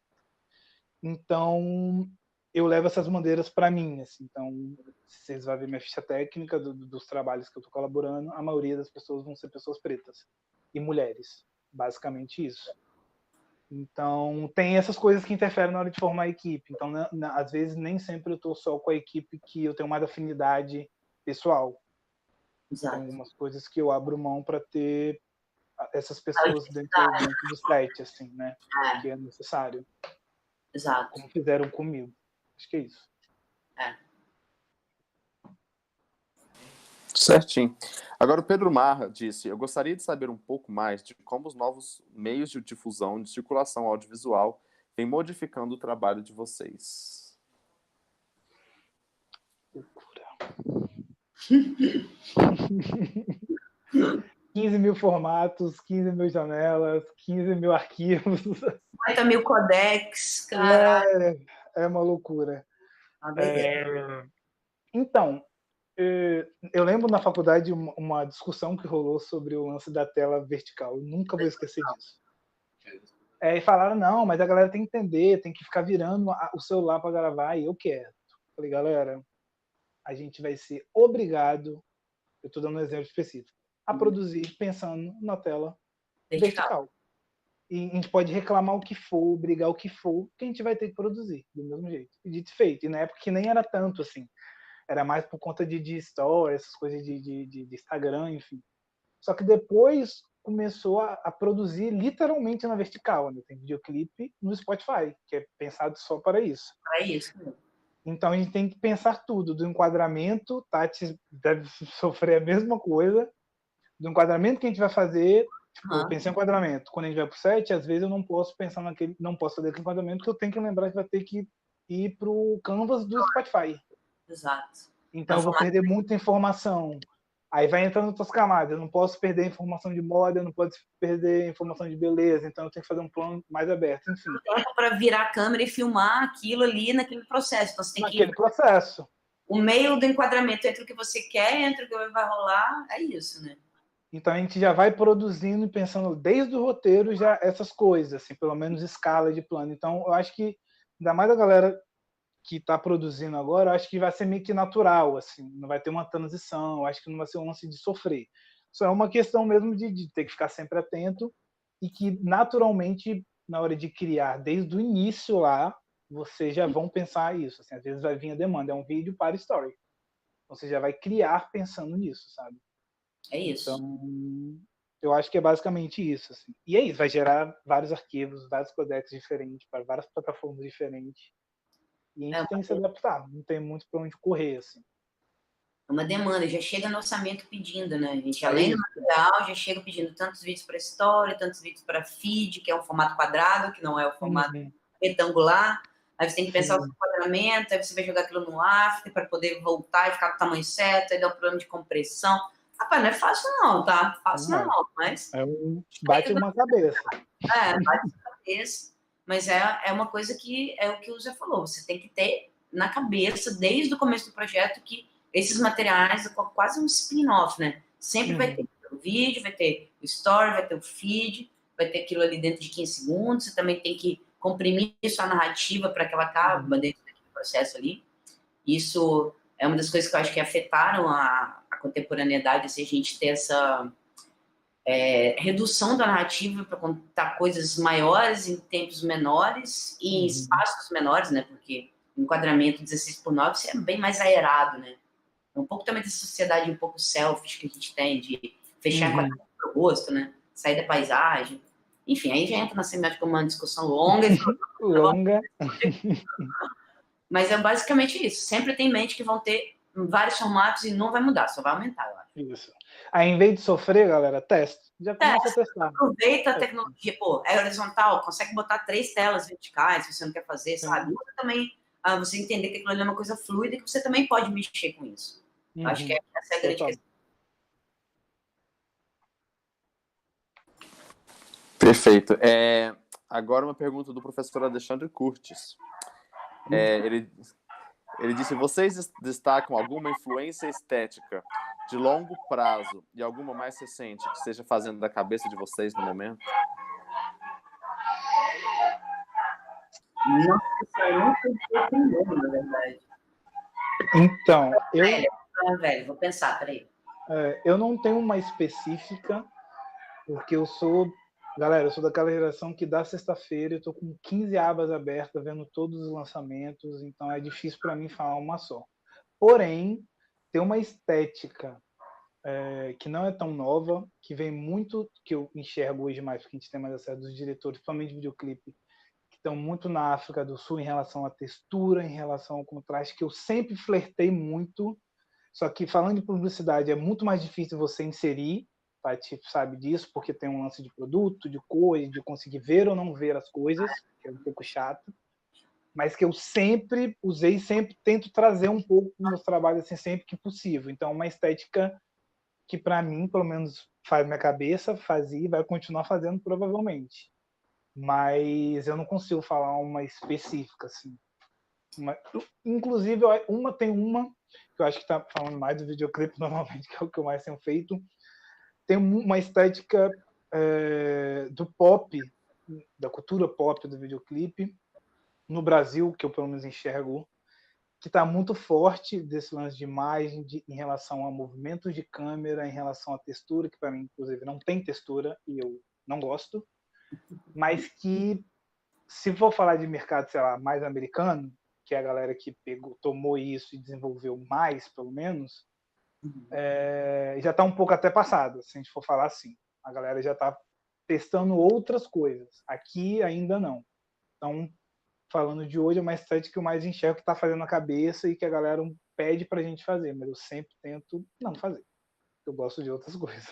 Então, eu levo essas bandeiras para mim, assim. Então, vocês vão ver minha ficha técnica dos trabalhos que eu estou colaborando, a maioria das pessoas vão ser pessoas pretas e mulheres, basicamente isso. Então, tem essas coisas que interferem na hora de formar a equipe. Então, às vezes, nem sempre eu estou só com a equipe que eu tenho mais afinidade pessoal. Exato. Tem algumas coisas que eu abro mão para ter essas pessoas dentro do set, assim, né? Que é necessário. Exato. Como fizeram comigo. Acho que é isso. Certinho. Agora, o Pedro Marra disse: eu gostaria de saber um pouco mais de como os novos meios de difusão de circulação audiovisual vêm modificando o trabalho de vocês. Loucura. 15 mil formatos, 15 mil janelas, 15 mil arquivos. 50 mil codecs, caralho. É uma loucura. É. Então, eu lembro na faculdade uma discussão que rolou sobre o lance da tela vertical. Eu nunca vou esquecer disso. E falaram, não, mas a galera tem que entender, tem que ficar virando o celular para gravar, e eu quero. Falei, galera, a gente vai ser obrigado, eu estou dando um exemplo específico, a produzir pensando na tela vertical. E a gente pode reclamar o que for, brigar o que for, que a gente vai ter que produzir, do mesmo jeito. E dito e feito. E na época que nem era tanto assim. Era mais por conta de story, essas coisas de Instagram, enfim. Só que depois começou a produzir literalmente na vertical, né? Tem videoclipe no Spotify, que é pensado só para isso. É isso. Então a gente tem que pensar tudo, do enquadramento, Tati deve sofrer a mesma coisa, do enquadramento que a gente vai fazer. Tipo, eu pensei em enquadramento. Quando a gente vai pro set, às vezes eu não posso pensar não posso fazer aquele enquadramento, porque eu tenho que lembrar que vai ter que ir pro canvas do Spotify. Exato. Então eu vou perder muita informação. Aí vai entrando outras camadas. Eu não posso perder informação de moda, eu não posso perder informação de beleza. Então eu tenho que fazer um plano mais aberto. Enfim. Tempo para virar a câmera e filmar aquilo ali naquele processo. Então, você tem naquele processo. O meio do enquadramento entre o que você quer, entre o que vai rolar, é isso, né? Então a gente já vai produzindo e pensando desde o roteiro já essas coisas, assim, pelo menos escala de plano. Então eu acho que, ainda mais a galera que está produzindo agora, eu acho que vai ser meio que natural, assim, não vai ter uma transição, eu acho que não vai ser um lance de sofrer. Só é uma questão mesmo de ter que ficar sempre atento e que naturalmente, na hora de criar, desde o início lá, vocês já vão pensar isso. Assim, às vezes vai vir a demanda, é um vídeo para story. Então você já vai criar pensando nisso, sabe? É isso. Então, eu acho que é basicamente isso. Assim. E é isso, vai gerar vários arquivos, vários codecs diferentes, para várias plataformas diferentes. E a gente tem que se adaptar, não tem muito para onde correr, assim. É uma demanda, já chega no orçamento pedindo, né? A gente, além do material, já chega pedindo tantos vídeos para story, tantos vídeos para feed, que é um formato quadrado, que não é o formato retangular. Aí você tem que pensar o enquadramento, aí você vai jogar aquilo no after para poder voltar e ficar com o tamanho certo, aí dá um problema de compressão. Rapaz, não é fácil não, tá? Fácil não, mas... Bate uma cabeça. Bate uma cabeça. Mas é uma coisa que é o que o Zé falou. Você tem que ter na cabeça, desde o começo do projeto, que esses materiais, quase um spin-off, né? Sempre vai ter o vídeo, vai ter o story, vai ter o feed, vai ter aquilo ali dentro de 15 segundos. Você também tem que comprimir sua narrativa para que ela caiba dentro daquele processo ali. Isso é uma das coisas que eu acho que afetaram a contemporaneidade, assim, a gente ter essa redução da narrativa para contar coisas maiores em tempos menores e em espaços menores, né? Porque o enquadramento 16:9 é bem mais aerado, né? É um pouco também dessa sociedade um pouco selfish que a gente tem de fechar enquadramento pro rosto, né? Sair da paisagem. Enfim, aí já entra na semiótica uma discussão longa. Longa. Mas é basicamente isso. Sempre tem em mente que vão ter vários formatos e não vai mudar, só vai aumentar, eu acho. Isso. Aí, em vez de sofrer, galera, testa. Já começa a testar. Aproveita a tecnologia. Pô, é horizontal, consegue botar 3 telas verticais, se você não quer fazer, sabe? Usa também você entender que aquilo ali é uma coisa fluida e que você também pode mexer com isso. Uhum. Acho que essa é a grande questão. Perfeito. Agora uma pergunta do professor Alexandre Curtis. Ele disse: vocês destacam alguma influência estética de longo prazo e alguma mais recente que esteja fazendo da cabeça de vocês no momento? Nossa, eu não sei primeiro, na verdade. Então, velho, vou pensar, peraí. Eu não tenho uma específica, porque eu sou daquela geração que da sexta-feira eu tô com 15 abas abertas, vendo todos os lançamentos, então é difícil para mim falar uma só. Porém, tem uma estética que não é tão nova, que vem muito, que eu enxergo hoje mais, porque a gente tem mais acesso dos diretores, principalmente de videoclipe, que estão muito na África do Sul em relação à textura, em relação ao contraste, que eu sempre flertei muito, só que falando de publicidade é muito mais difícil você inserir, tá? Tipo, sabe disso, porque tem um lance de produto, de cor, de conseguir ver ou não ver as coisas, que é um pouco chato, mas que eu sempre usei, sempre tento trazer um pouco dos meus trabalhos assim, sempre que possível. Então, uma estética que para mim, pelo menos, faz minha cabeça, fazia e vai continuar fazendo provavelmente. Mas eu não consigo falar uma específica, assim. Inclusive, tem uma que eu acho que está falando mais do videoclipe normalmente, que é o que eu mais tenho feito. Tem uma estética do pop, da cultura pop do videoclipe, no Brasil, que eu pelo menos enxergo, que está muito forte desse lance de imagem em relação a movimentos de câmera, em relação à textura, que para mim, inclusive, não tem textura e eu não gosto, mas que, se for falar de mercado, sei lá, mais americano, que é a galera que tomou isso e desenvolveu mais, pelo menos, já está um pouco até passado, se a gente for falar assim. A galera já está testando outras coisas. Aqui ainda não. Então, falando de hoje, é uma estética que eu mais enxergo que está fazendo a cabeça e que a galera pede para a gente fazer, mas eu sempre tento não fazer. Eu gosto de outras coisas.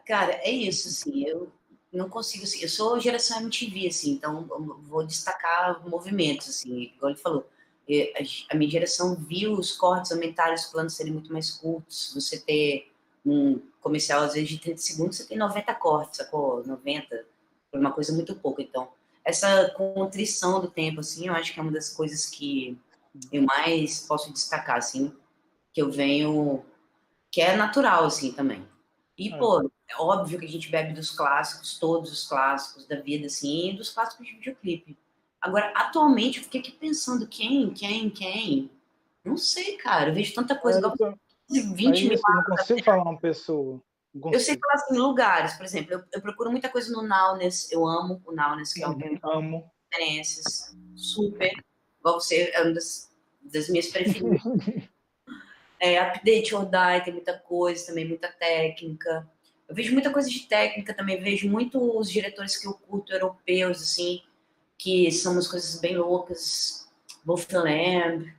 Cara, é isso, assim, eu não consigo, assim, eu sou geração MTV, assim, então eu vou destacar movimentos, assim, igual ele falou, a minha geração viu os cortes aumentarem, os planos serem muito mais curtos, você ter um comercial, às vezes, de 30 segundos, você tem 90 cortes, sacou? 90, por uma coisa muito pouco, então, essa contrição do tempo, assim, eu acho que é uma das coisas que eu mais posso destacar, assim, que eu venho, que é natural, assim, também. E, pô, é óbvio que a gente bebe dos clássicos, todos os clássicos da vida, assim, e dos clássicos de videoclipe. Agora, atualmente, eu fiquei aqui pensando quem? Não sei, cara. Eu vejo tanta coisa, igual de 20 mil. Eu não consigo falar uma pessoa. Eu sei falar assim, lugares, por exemplo, eu procuro muita coisa no Nowness, eu amo o Nowness, que é um amo. referências, super. Igual você, é uma das minhas preferidas. Update or Die, tem muita coisa também, muita técnica. Eu vejo muita coisa de técnica também, vejo muitos diretores que eu curto, europeus, assim, que são umas coisas bem loucas. Wolfgang.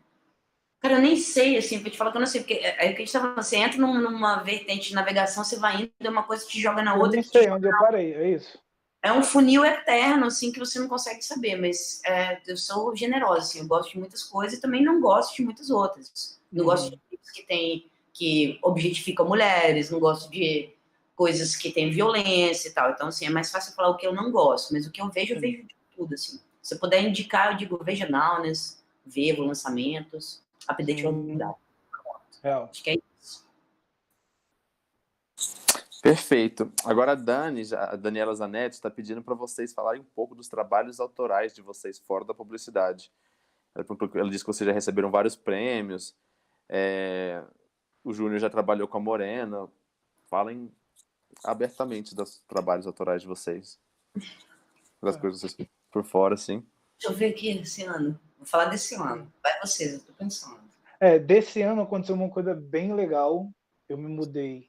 Cara, eu nem sei, assim, pra te falar que eu não sei, porque é o que a gente tá falando, você entra numa vertente de navegação, você vai indo, é uma coisa que te joga na outra. Eu nem sei onde eu parei, é isso. É um funil eterno, assim, que você não consegue saber, mas eu sou generosa, assim, eu gosto de muitas coisas e também não gosto de muitas outras. Não gosto de coisas que objetificam mulheres, não gosto de coisas que têm violência e tal. Então, assim, é mais fácil falar o que eu não gosto, mas o que eu vejo de tudo, assim. Se eu puder indicar, eu digo, veja Nowness, Vevo, lançamentos, update unidade. Acho que é isso. Perfeito. Agora a Daniela Zanetti está pedindo para vocês falarem um pouco dos trabalhos autorais de vocês fora da publicidade. Ela disse que vocês já receberam vários prêmios. O Júnior já trabalhou com a Morena. Falem abertamente dos trabalhos autorais de vocês. Das coisas por fora, assim. Deixa eu ver aqui esse ano. Vou falar desse ano. Vai vocês, eu tô pensando. Desse ano aconteceu uma coisa bem legal. Eu me mudei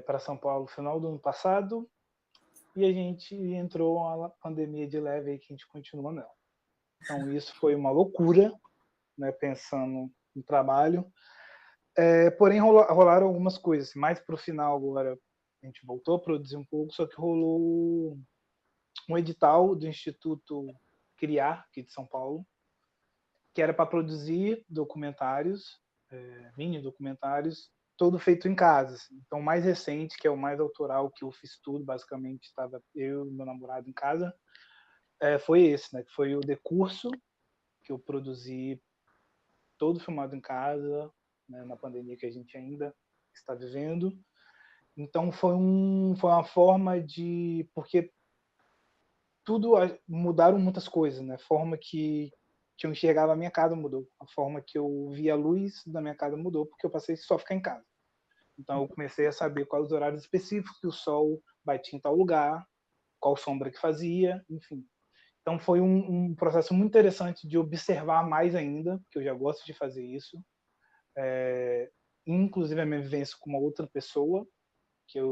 para São Paulo no final do ano passado e a gente entrou uma pandemia de leve aí que a gente continua nela. Então isso foi uma loucura, né, pensando no trabalho. Porém, rolaram algumas coisas. Assim, mais para o final agora, a gente voltou a produzir um pouco, só que rolou um edital do Instituto Criar, aqui de São Paulo, que era para produzir documentários, mini documentários, todo feito em casa. Assim. Então, o mais recente, que é o mais autoral, que eu fiz tudo, basicamente, estava eu e meu namorado em casa, foi esse, né? Que foi o Decurso, que eu produzi todo filmado em casa, né, na pandemia que a gente ainda está vivendo. Então, foi uma forma de... Porque mudaram muitas coisas, né? A forma que eu enxergava a minha casa mudou. A forma que eu via a luz da minha casa mudou, porque eu passei só a ficar em casa. Então eu comecei a saber quais os horários específicos que o sol batia em tal lugar, qual sombra que fazia, enfim. Então foi um processo muito interessante de observar mais ainda, porque eu já gosto de fazer isso. Inclusive a minha vivência com uma outra pessoa, que a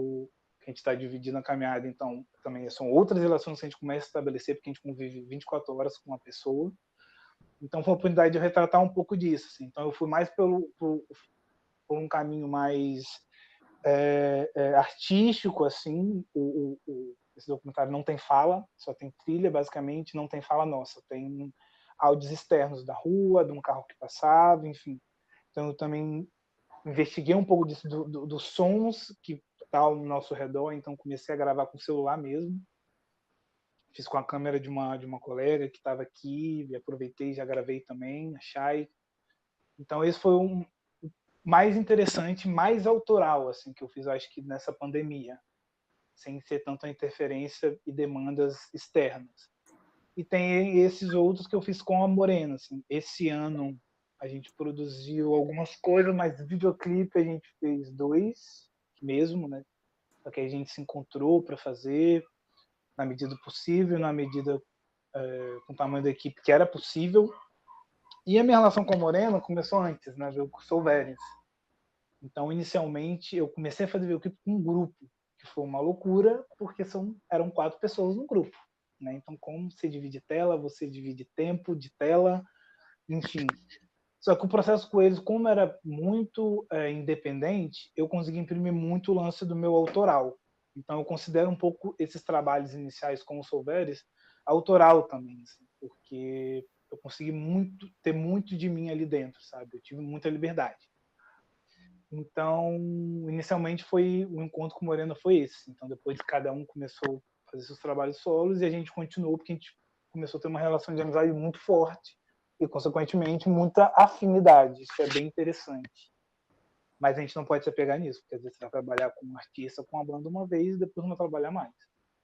gente está dividindo a caminhada, então também são outras relações que a gente começa a estabelecer, porque a gente convive 24 horas com uma pessoa. Então foi a oportunidade de eu retratar um pouco disso. Assim. Então eu fui mais por um caminho mais artístico, assim. Esse documentário não tem fala, só tem trilha, basicamente, não tem fala nossa. Tem áudios externos da rua, de um carro que passava, enfim. Então eu também investiguei um pouco disso, dos sons que tá ao nosso redor, então comecei a gravar com o celular mesmo. Fiz com a câmera de uma colega que estava aqui, e aproveitei e já gravei também, a Chay. Então esse foi mais interessante, mais autoral, assim, que eu fiz, acho que nessa pandemia, sem ser tanto a interferência e demandas externas. E tem esses outros que eu fiz com a Morena, assim. Esse ano a gente produziu algumas coisas, mas videoclipe a gente fez 2 mesmo, né? Só que a gente se encontrou para fazer na medida possível, na medida com o tamanho da equipe que era possível. E a minha relação com a Morena começou antes, né? Eu sou Verens. Então, inicialmente, eu comecei a fazer videoclipe com um grupo, que foi uma loucura, porque eram 4 pessoas no grupo. Né? Então, como você divide tela, você divide tempo de tela, enfim. Só que o processo com eles, como era muito independente, eu consegui imprimir muito o lance do meu autoral. Então, eu considero um pouco esses trabalhos iniciais com o Solveres autoral também, assim, porque eu consegui ter muito de mim ali dentro, sabe? Eu tive muita liberdade. Então, inicialmente o encontro com o Morena foi esse. Então, depois cada um começou a fazer seus trabalhos solos e a gente continuou porque a gente começou a ter uma relação de amizade muito forte e, consequentemente, muita afinidade. Isso é bem interessante. Mas a gente não pode se apegar nisso, porque às vezes você vai trabalhar com um artista, com uma banda uma vez e depois não vai trabalhar mais.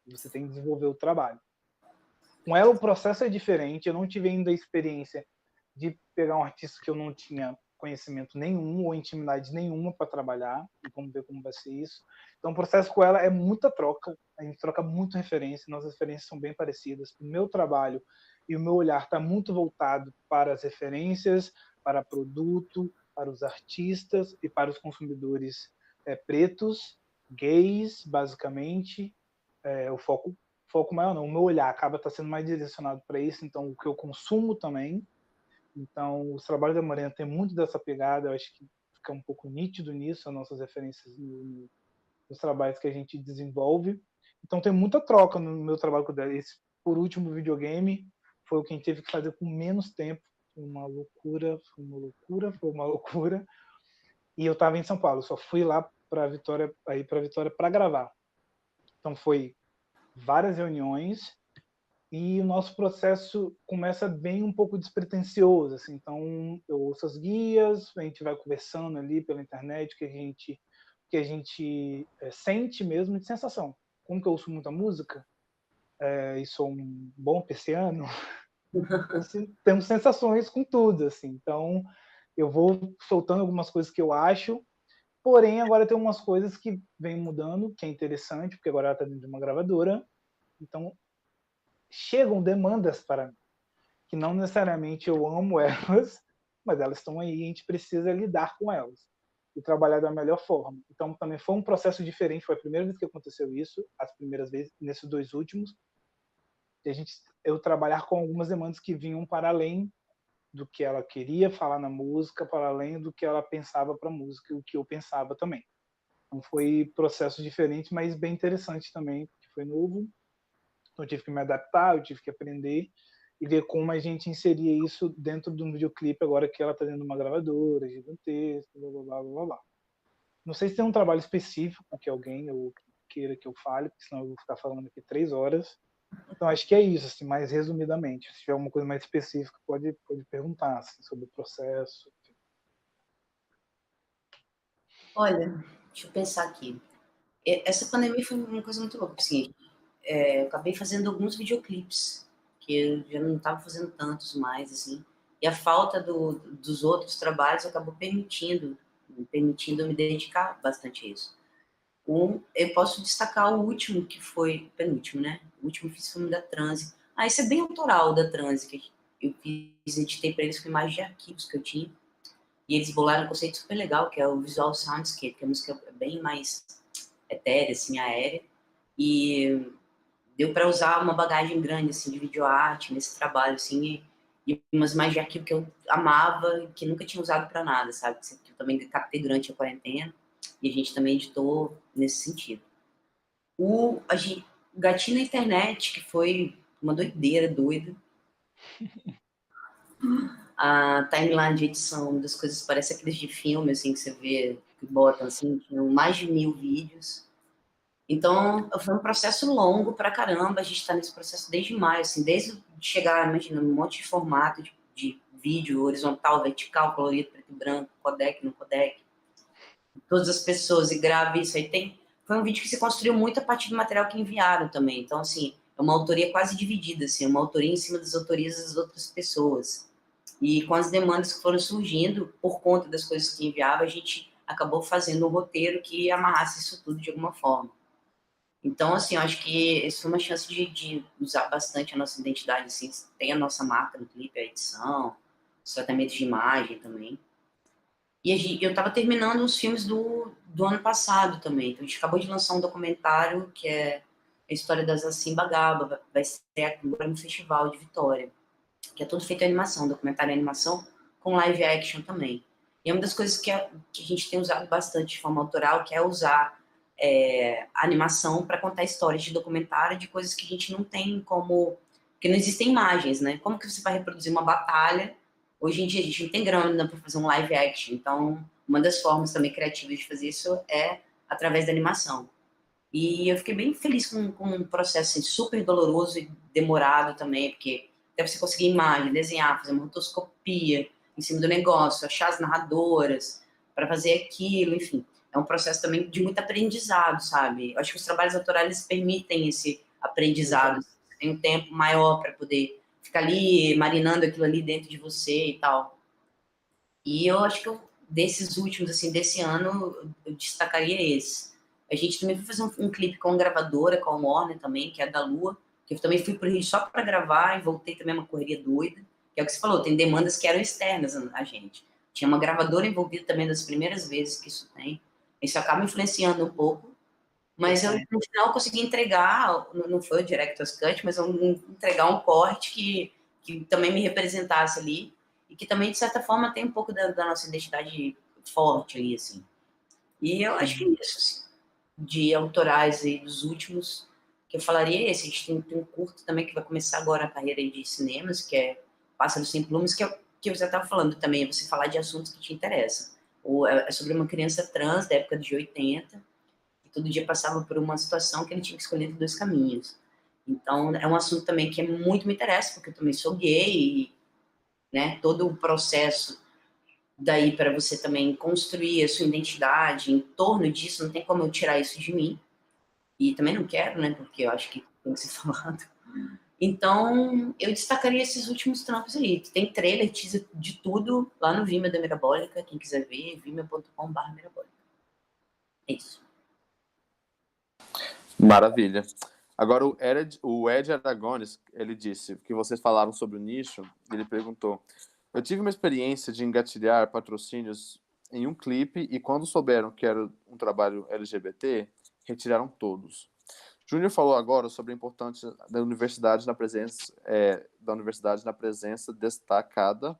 Você tem que desenvolver o trabalho. Com ela, o processo é diferente. Eu não tive ainda a experiência de pegar um artista que eu não tinha conhecimento nenhum ou intimidade nenhuma para trabalhar, e vamos ver como vai ser isso. Então, o processo com ela é muita troca, a gente troca muito referência, nossas referências são bem parecidas. O meu trabalho e o meu olhar está muito voltado para as referências, para produto, para os artistas e para os consumidores pretos, gays, basicamente. O foco maior não, o meu olhar acaba sendo mais direcionado para isso, então o que eu consumo também. Então, os trabalhos da Morena tem muito dessa pegada, eu acho que fica um pouco nítido nisso, as nossas referências nos trabalhos que a gente desenvolve. Então, tem muita troca no meu trabalho com ela. Esse, por último, videogame foi o que a gente teve que fazer com menos tempo. Foi uma loucura. E eu estava em São Paulo, só fui lá para Vitória para gravar. Então, foi várias reuniões, e o nosso processo começa bem um pouco despretensioso, assim. Então eu ouço as guias, a gente vai conversando ali pela internet, que a gente sente mesmo de sensação. Como que eu ouço muita música e sou um bom persiano, temos sensações com tudo, assim. Então eu vou soltando algumas coisas que eu acho, porém agora tem umas coisas que vem mudando, que é interessante, porque agora ela está dentro de uma gravadora, então chegam demandas para mim, que não necessariamente eu amo elas, mas elas estão aí e a gente precisa lidar com elas e trabalhar da melhor forma. Então também foi um processo diferente, foi a primeira vez que aconteceu isso, as primeiras vezes, nesses 2 últimos, eu trabalhar com algumas demandas que vinham para além do que ela queria falar na música, para além do que ela pensava para a música e o que eu pensava também. Então foi processo diferente, mas bem interessante também, porque foi novo. Então eu tive que me adaptar, eu tive que aprender e ver como a gente inseria isso dentro de um videoclipe agora que ela está dentro de uma gravadora gigantesca, blá, blá, blá, blá, blá. Não sei se tem um trabalho específico que alguém ou queira que eu fale, porque senão eu vou ficar falando aqui 3 horas. Então acho que é isso, assim, mais resumidamente. Se tiver alguma coisa mais específica, pode perguntar assim, sobre o processo. Olha, deixa eu pensar aqui. Essa pandemia foi uma coisa muito louca, assim, eu acabei fazendo alguns videoclipes, que eu já não estava fazendo tantos mais, assim, e a falta dos outros trabalhos acabou permitindo me dedicar bastante a isso. Eu posso destacar o último, que foi, penúltimo, né? O último fiz filme da Transe. Ah, esse é bem autoral da Transe, que eu fiz, editei para eles com imagens de arquivos que eu tinha, e eles bolaram um conceito super legal, que é o Visual Soundscape, que a música é bem mais etérea, assim, aérea, e deu para usar uma bagagem grande, assim, de videoarte nesse trabalho, assim, e umas imagens de arquivo que eu amava, que nunca tinha usado para nada, sabe? Que eu também captei durante a quarentena, e a gente também editou nesse sentido. O Gatinho na Internet, que foi uma doideira doida. A timeline de edição das coisas parece aqueles de filme, assim, que você vê, que botam, assim, tinham mais de 1000 vídeos. Então, foi um processo longo pra caramba, a gente está nesse processo desde maio, assim, desde chegar, imagina, um monte de formato de vídeo, horizontal, vertical, colorido, preto e branco, codec, no codec, todas as pessoas, e grave isso aí. Foi um vídeo que se construiu muito a partir do material que enviaram também, então, assim, é uma autoria quase dividida, assim, uma autoria em cima das autorias das outras pessoas. E com as demandas que foram surgindo, por conta das coisas que enviava, a gente acabou fazendo um roteiro que amarrasse isso tudo de alguma forma. Então, assim, eu acho que isso foi uma chance de usar bastante a nossa identidade, assim, tem a nossa marca no clipe, a edição, os tratamentos de imagem também. E eu estava terminando os filmes do ano passado também, então a gente acabou de lançar um documentário que é a história das Assim Bagaba, vai ser agora no Festival de Vitória, que é todo feito em animação, documentário em animação, com live action também. E é uma das coisas que a gente tem usado bastante de forma autoral, que é usar animação para contar histórias de documentário de coisas que a gente não tem como... Porque não existem imagens, né? Como que você vai reproduzir uma batalha? Hoje em dia a gente não tem grana para fazer um live action, então uma das formas também criativas de fazer isso é através da animação. E eu fiquei bem feliz com um processo assim, super doloroso e demorado também, porque até você conseguir imagem, desenhar, fazer uma rotoscopia em cima do negócio, achar as narradoras para fazer aquilo, enfim. É um processo também de muito aprendizado, sabe? Eu acho que os trabalhos autorais permitem esse aprendizado. Você tem um tempo maior para poder ficar ali marinando aquilo ali dentro de você e tal. E eu acho que desses últimos, assim, desse ano, eu destacaria esse. A gente também foi fazer um clipe com a gravadora, com a Warner também, que é a da Lua, que eu também fui pro Rio só para gravar e voltei também uma correria doida, que é o que você falou, tem demandas que eram externas a gente. Tinha uma gravadora envolvida também das primeiras vezes que isso tem. Isso acaba influenciando um pouco, mas eu, no final, consegui entregar, não foi o Director's Cut, mas entregar um corte que também me representasse ali e que também, de certa forma, tem um pouco da nossa identidade forte ali, assim. E eu acho que é isso, assim, de autorais aí dos últimos, que eu falaria é esse. A gente tem um curto também que vai começar agora a carreira de cinemas, que é Pássaros Sem Plumas, que é o que você estava falando também, é você falar de assuntos que te interessam. É sobre uma criança trans da época de 80, que todo dia passava por uma situação que ele tinha que escolher entre dois caminhos. Então, é um assunto também que muito me interessa, porque eu também sou gay, e, né, todo o processo daí para você também construir a sua identidade em torno disso, não tem como eu tirar isso de mim. E também não quero, né, porque eu acho que tem que ser falado. Então, eu destacaria esses últimos trampos aí. Tem trailer, teaser de tudo lá no Vimeo da Mirabólica. Quem quiser ver, vimeo.com/mirabólica. É isso. Maravilha. Agora, o Ed Aragones, ele disse que vocês falaram sobre o nicho, ele perguntou: eu tive uma experiência de engatilhar patrocínios em um clipe e quando souberam que era um trabalho LGBT, retiraram todos. Júnior falou agora sobre a importância da universidade na presença destacada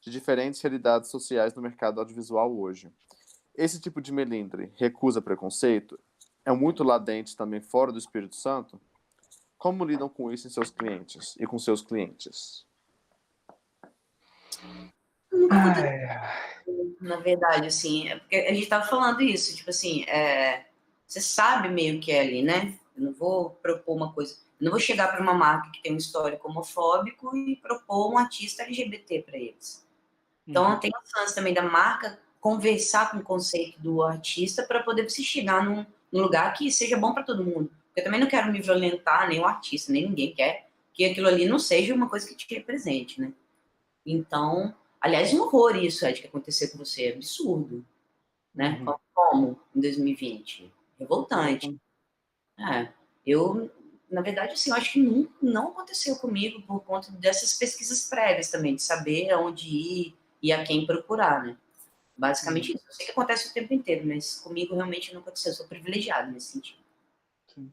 de diferentes realidades sociais no mercado audiovisual hoje. Esse tipo de melindre recusa preconceito? É muito latente também fora do Espírito Santo? Como lidam com isso em seus clientes e com seus clientes? Nunca aconteceu, na verdade, assim, é porque a gente tava falando isso, tipo assim, você sabe meio que é ali, né? Eu não vou propor uma coisa, eu não vou chegar para uma marca que tem um histórico homofóbico e propor um artista LGBT para eles. Então, tem a chance também da marca conversar com o conceito do artista para poder se chegar num lugar que seja bom para todo mundo. Eu também não quero me violentar, nem o artista, nem ninguém quer que aquilo ali não seja uma coisa que te represente, né? Então, aliás, um horror isso, Ed, que aconteceu com você, é absurdo, né? Como em 2020? Revoltante. Eu, na verdade, assim, eu acho que não aconteceu comigo por conta dessas pesquisas prévias também, de saber aonde ir e a quem procurar, né? Basicamente isso. Eu sei que acontece o tempo inteiro, mas comigo realmente não aconteceu. Eu sou privilegiado nesse sentido. Sim.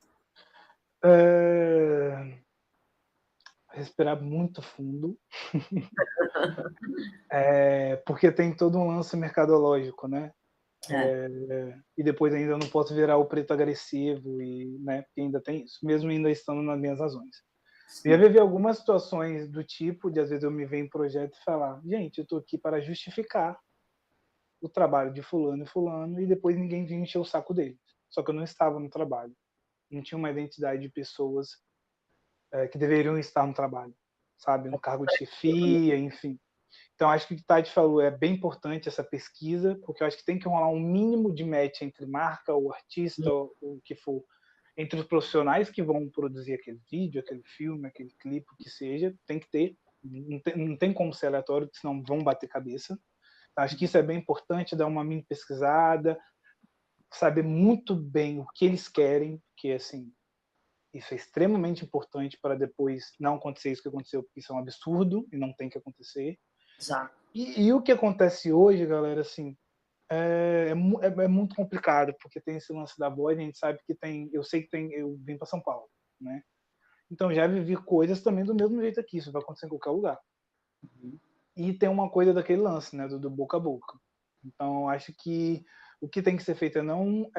Respirar muito fundo. Porque tem todo um lance mercadológico, né? E depois ainda eu não posso virar o preto agressivo, né? Porque ainda tem isso, mesmo ainda estando nas minhas razões. Eu já vivi algumas situações do tipo de, às vezes, eu me ver em projeto e falar, gente, eu estou aqui para justificar o trabalho de fulano e fulano, e depois ninguém vinha encher o saco deles. Só que eu não estava no trabalho. Não tinha uma identidade de pessoas que deveriam estar no trabalho, sabe? No cargo de chefia, enfim. Então, acho que o que o Tati falou é bem importante, essa pesquisa, porque eu acho que tem que rolar um mínimo de match entre marca, ou artista, ou o que for, entre os profissionais que vão produzir aquele vídeo, aquele filme, aquele clipe, o que seja, tem que ter. Não tem como ser aleatório, senão vão bater cabeça. Então, acho que isso é bem importante, dar uma mini pesquisada, saber muito bem o que eles querem, porque, assim, isso é extremamente importante para depois não acontecer isso que aconteceu, porque isso é um absurdo e não tem que acontecer. Exato. E o que acontece hoje, galera, assim, é muito complicado, porque tem esse lance da voz, a gente sabe que tem, eu sei que tem, eu vim para São Paulo, né? Então já vivi coisas também do mesmo jeito aqui, isso vai acontecer em qualquer lugar. E tem uma coisa daquele lance, né, do boca a boca. Então acho que o que tem que ser feito é não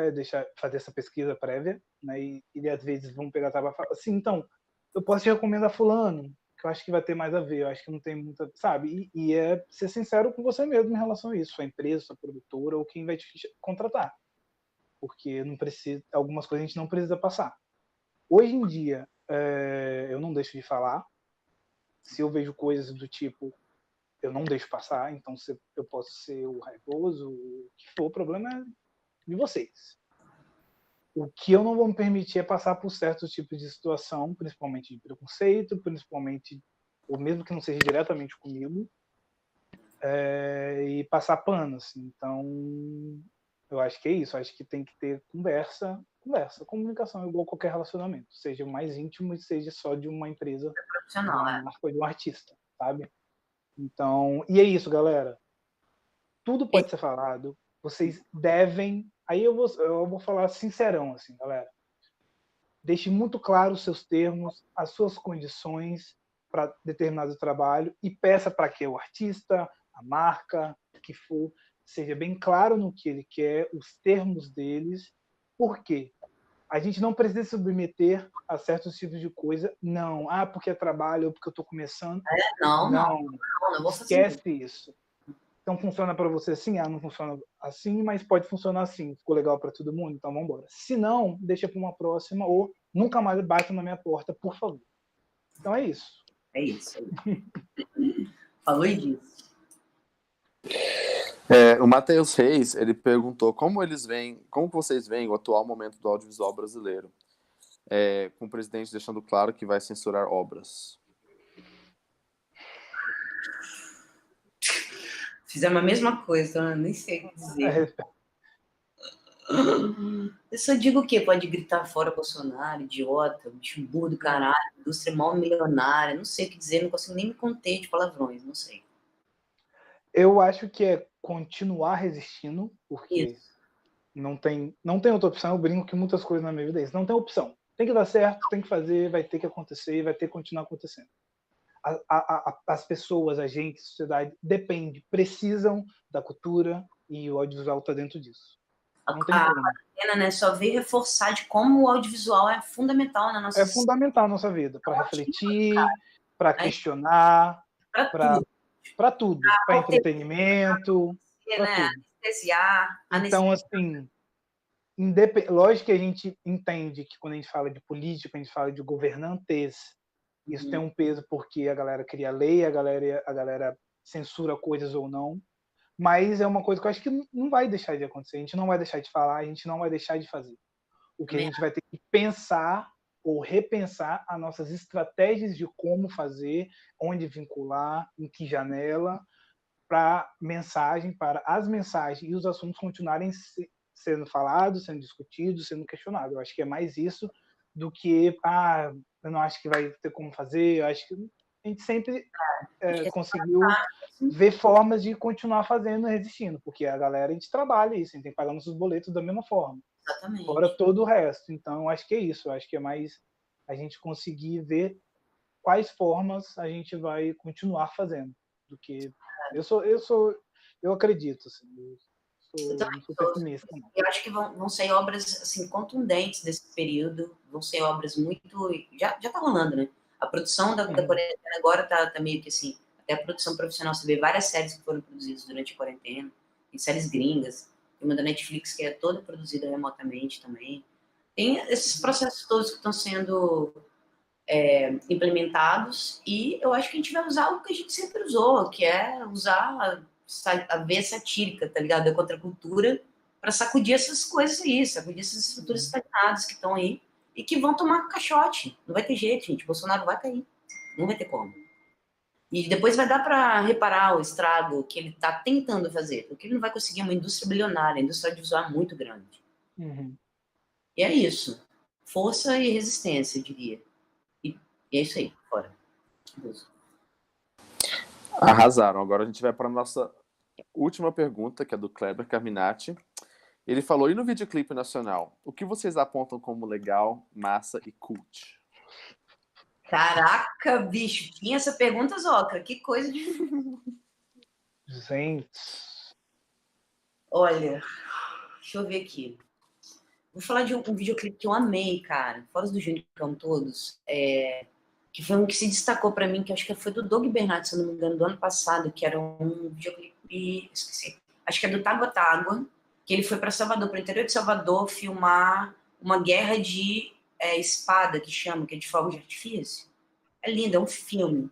fazer essa pesquisa prévia, né? E às vezes vão pegar a tábua e falar assim, então, eu posso te recomendar fulano, que eu acho que vai ter mais a ver, eu acho que não tem muita, sabe? E é ser sincero com você mesmo em relação a isso, sua empresa, sua produtora ou quem vai te contratar. Porque não precisa, algumas coisas a gente não precisa passar. Hoje em dia, eu não deixo de falar. Se eu vejo coisas do tipo, eu não deixo passar, então eu posso ser o raivoso, o que for, o problema é de vocês. O que eu não vou me permitir é passar por certos tipos de situação, principalmente de preconceito, principalmente, ou mesmo que não seja diretamente comigo, e passar pano, assim. Então, eu acho que é isso. Eu acho que tem que ter conversa. Comunicação é igual a qualquer relacionamento, seja o mais íntimo e seja só de uma empresa, de uma marca ou de um artista, sabe? Então, e é isso, galera. Tudo pode ser falado. Vocês devem. Aí eu vou falar sincerão, assim, galera. Deixe muito claro os seus termos, as suas condições para determinado trabalho e peça para que o artista, a marca, o que for, seja bem claro no que ele quer, os termos deles. Por quê? A gente não precisa se submeter a certos tipos de coisa. Não. Porque é trabalho ou porque eu estou começando. Não vou fazer Esquece isso. Então funciona para você assim? Não funciona assim, mas pode funcionar assim. Ficou legal para todo mundo? Então vamos embora. Se não, deixa para uma próxima ou nunca mais bata na minha porta, por favor. Então é isso. É isso. Falou e disse. O Matheus Reis, ele perguntou como vocês veem o atual momento do audiovisual brasileiro, com o presidente deixando claro que vai censurar obras. Fizemos a mesma coisa, então eu nem sei o que dizer. Eu só digo o quê? Pode gritar fora Bolsonaro, idiota, bicho burro do caralho, indústria mal milionária, não sei o que dizer, não consigo nem me conter de palavrões, não sei. Eu acho que é continuar resistindo, porque não tem outra opção. Eu brinco que muitas coisas na minha vida é isso. Não tem opção. Tem que dar certo, tem que fazer, vai ter que acontecer, vai ter que continuar acontecendo. as pessoas, a gente, a sociedade, precisam da cultura e o audiovisual está dentro disso. Não tem como. Pena, né? Só veio reforçar de como o audiovisual é fundamental na nossa É fundamental na nossa vida, para refletir, para questionar, para tudo, para entretenimento, para tudo. Anestesiar. Então, assim, lógico que a gente entende que quando a gente fala de política, a gente fala de governantes, isso tem um peso porque a galera cria lei, a galera censura coisas ou não, mas é uma coisa que eu acho que não vai deixar de acontecer, a gente não vai deixar de falar, a gente não vai deixar de fazer. O que a gente vai ter que pensar ou repensar as nossas estratégias de como fazer, onde vincular, em que janela, para as mensagens e os assuntos continuarem sendo falados, sendo discutidos, sendo questionados. Eu acho que é mais isso do que, eu não acho que vai ter como fazer, eu acho que a gente sempre conseguiu ver formas de continuar fazendo e resistindo, porque a galera, a gente trabalha isso, a gente tem que pagar nossos boletos da mesma forma. Exatamente. Fora todo o resto. Então, eu acho que é isso. Eu acho que é mais a gente conseguir ver quais formas a gente vai continuar fazendo. Do que eu acredito, assim, não sou pessimista, não. Eu acho que vão sair obras assim contundentes desse período, vão ser obras muito, já tá rolando, né? A produção da quarentena agora tá meio que assim, até a produção profissional, você vê várias séries que foram produzidas durante a quarentena, tem séries gringas, tem uma da Netflix que é toda produzida remotamente também. Tem esses processos todos que estão sendo implementados, e eu acho que a gente vai usar o que a gente sempre usou, que é usar a veia satírica, tá ligado? Da contracultura, para sacudir essas coisas aí, sacudir essas estruturas estagnadas que estão aí e que vão tomar caixote. Não vai ter jeito, gente. Bolsonaro vai cair. Não vai ter como. E depois vai dar para reparar o estrago que ele está tentando fazer, porque ele não vai conseguir uma indústria bilionária, a indústria audiovisual é muito grande. E é isso. Força e resistência, eu diria. E é isso aí, fora. Arrasaram. Agora a gente vai para a nossa última pergunta, que é do Kleber Carminati. Ele falou, e no videoclipe nacional, o que vocês apontam como legal, massa e cult? Caraca, bicho, tinha essa pergunta, Zoca, que coisa de... Gente... Olha, deixa eu ver aqui. Vou falar de um videoclipe que eu amei, cara, fora os do Junicão todos, que foi um que se destacou pra mim, que acho que foi do Doug Bernardo, se eu não me engano, do ano passado, que era um videoclipe, esqueci, acho que é do Tágua Tágua, que ele foi pra Salvador, pro interior de Salvador, filmar uma guerra de espada, que chama, que é de fogo de artifício. É lindo, é um filme.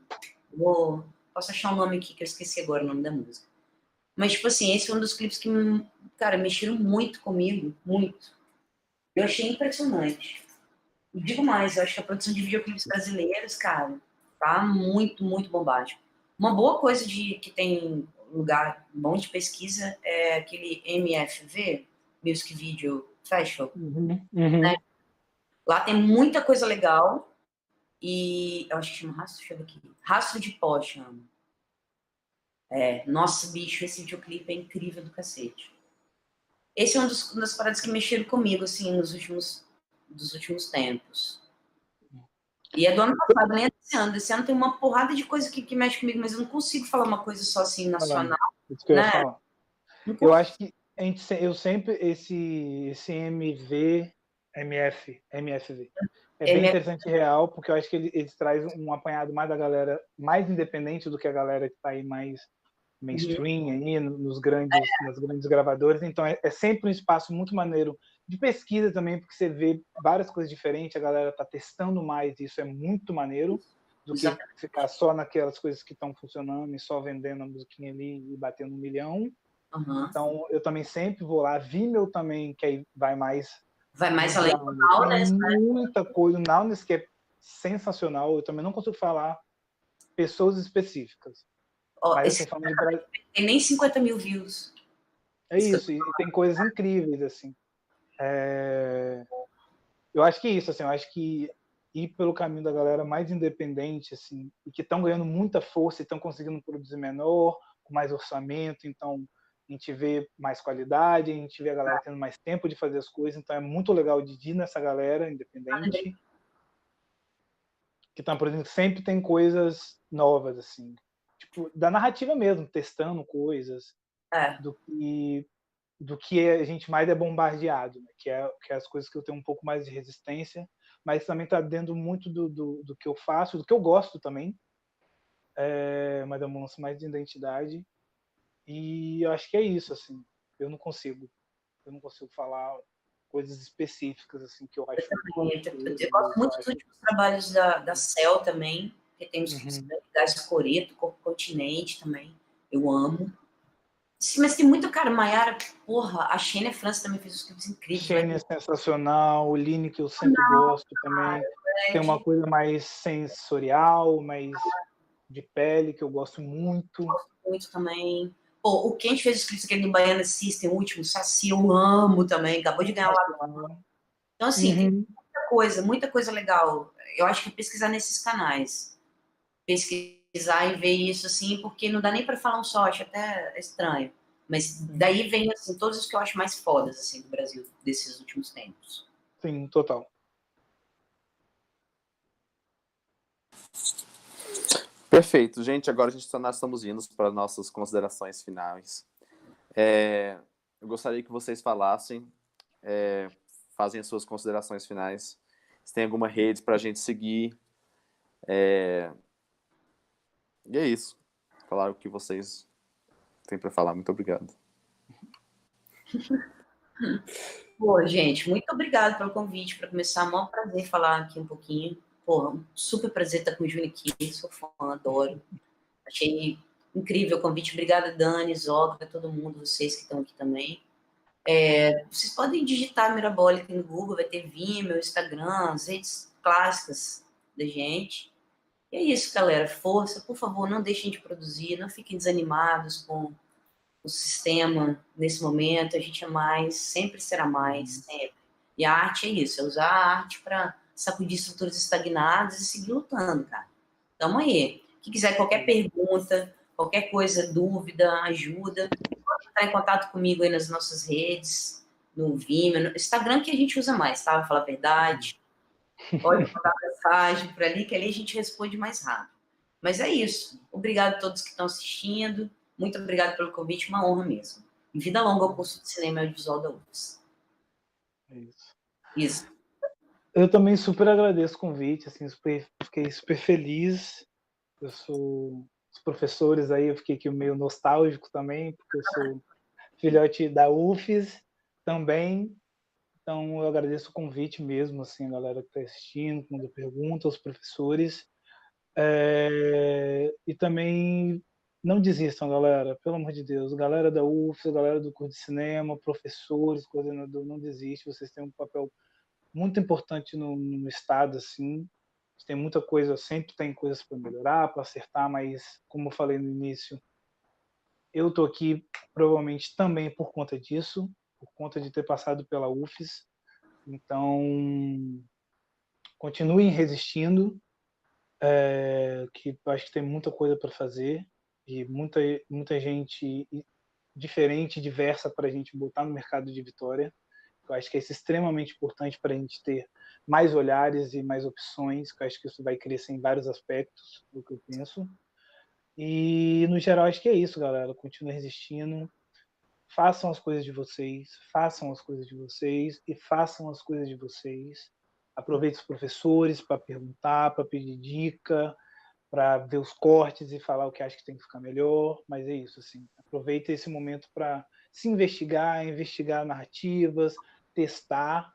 Posso achar o nome aqui, que eu esqueci agora o nome da música. Mas, tipo assim, esse foi um dos clipes que, cara, mexeram muito comigo, muito. Eu achei impressionante. E digo mais, eu acho que a produção de videoclipes brasileiros, cara, tá muito, muito bombástico. Uma boa coisa que tem lugar bom de pesquisa é aquele MFV, Music Video Festival. Né? Lá tem muita coisa legal. E eu acho que chama deixa eu ver aqui. Rastro de Pó chama. Nossa, bicho, esse videoclipe é incrível do cacete. Esse é uma das paradas que mexeram comigo, assim, dos últimos tempos. E é do ano passado, nem é desse ano. Desse ano tem uma porrada de coisa que mexe comigo, mas eu não consigo falar uma coisa só assim, nacional. Isso que eu ia falar. Eu acho que eu sempre, esse MFV, é bem interessante e real, porque eu acho que eles trazem um apanhado mais da galera, mais independente do que a galera que está aí mais mainstream, aí, nas grandes gravadoras. Então, é sempre um espaço muito maneiro de pesquisa também, porque você vê várias coisas diferentes, a galera está testando mais, e isso é muito maneiro, do que ficar só naquelas coisas que estão funcionando e só vendendo a musiquinha ali e batendo 1 milhão. Então, eu também sempre vou lá. Vimeo também, que aí vai mais além do Naunes, né? Muita coisa. O Naunes, que é sensacional. Eu também não consigo falar pessoas específicas. Mas, assim, falando de... tem nem 50 mil views. É isso. E tem coisas incríveis, assim. Eu acho que é isso, assim. Eu acho que ir pelo caminho da galera mais independente, assim, e que estão ganhando muita força e estão conseguindo produzir menor, com mais orçamento, então a gente vê mais qualidade, a gente vê a galera tendo mais tempo de fazer as coisas, então é muito legal de ir nessa galera independente. que estão produzindo, sempre tem coisas novas, assim. Tipo, da narrativa mesmo, testando coisas do que a gente mais é bombardeado, né? que é as coisas que eu tenho um pouco mais de resistência, mas também está dentro muito do que eu faço, do que eu gosto também, mas demonstra mais de identidade. E eu acho que é isso, assim. Eu não consigo falar coisas específicas assim que eu acho. Eu gosto muito dos últimos trabalhos da Cell também, que tem os filmes da Escoreto, Corpo Continente também. Eu amo. Mas tem muito, cara, Maiara, porra, a Xênia França também fez uns clipes incríveis. Xênia é sensacional, o Line, que eu sempre gosto também. Tem uma coisa mais sensorial, mais de pele, que eu gosto muito. Gosto muito também. Pô, o Kent fez os clipes aquele do Baiana System, o último, Saci, eu amo também, acabou de ganhar lá. Então, assim, tem muita coisa legal. Eu acho que pesquisar nesses canais, pesquisar e ver isso, assim, porque não dá nem para falar um só, acho até estranho. Mas daí vem, assim, todos os que eu acho mais fodas, assim, do Brasil, desses últimos tempos. Sim, total. Perfeito. Gente, agora nós estamos indo para nossas considerações finais. Eu gostaria que vocês falassem, fazem as suas considerações finais. Se tem alguma rede para a gente seguir. E é isso. Falar o que vocês têm para falar. Muito obrigado. Pô, gente, muito obrigada pelo convite. Para começar, é um maior prazer falar aqui um pouquinho. Pô, um super prazer estar com o Juni aqui. Sou fã, adoro. Achei incrível o convite. Obrigada, Dani, Zogra, todo mundo, vocês que estão aqui também. Vocês podem digitar Mirabólica no Google, vai ter Vimeo, Instagram, as redes clássicas da gente. E é isso, galera. Força, por favor, não deixem de produzir, não fiquem desanimados com o sistema nesse momento. A gente é mais, sempre será mais, sempre. E a arte é isso, é usar a arte para sacudir estruturas estagnadas e seguir lutando, cara. Tamo aí. Quem quiser qualquer pergunta, qualquer coisa, dúvida, ajuda, pode entrar em contato comigo aí nas nossas redes, no Vimeo, no Instagram que a gente usa mais, tá? Pra falar a verdade. Pode mandar mensagem por ali, que ali a gente responde mais rápido. Mas é isso. Obrigado a todos que estão assistindo. Muito obrigado pelo convite, uma honra mesmo. E vida longa ao curso de Cinema e Audiovisual da UFS. É isso. Isso. Eu também super agradeço o convite, assim, fiquei super feliz. Eu sou os professores aí, eu fiquei aqui meio nostálgico também, porque eu sou filhote da UFES também. Então, eu agradeço o convite mesmo, assim, a galera que está assistindo, que manda pergunta, aos professores. E também não desistam, galera, pelo amor de Deus. Galera da UFES, galera do curso de cinema, professores, coordenador, não desiste. Vocês têm um papel muito importante no Estado, assim. Tem muita coisa, sempre tem coisas para melhorar, para acertar, mas, como eu falei no início, eu estou aqui provavelmente também por conta disso, por conta de ter passado pela UFES. Então, continuem resistindo, que acho que tem muita coisa para fazer e muita gente diferente, diversa para a gente botar no mercado de Vitória. Eu acho que isso é extremamente importante para a gente ter mais olhares e mais opções, que eu acho que isso vai crescer em vários aspectos, do que eu penso. E, no geral, acho que é isso, galera. Continuem resistindo. Façam as coisas de vocês, façam as coisas de vocês e façam as coisas de vocês. Aproveite os professores para perguntar, para pedir dica, para ver os cortes e falar o que acha que tem que ficar melhor. Mas é isso, assim. Aproveite esse momento para se investigar narrativas, testar,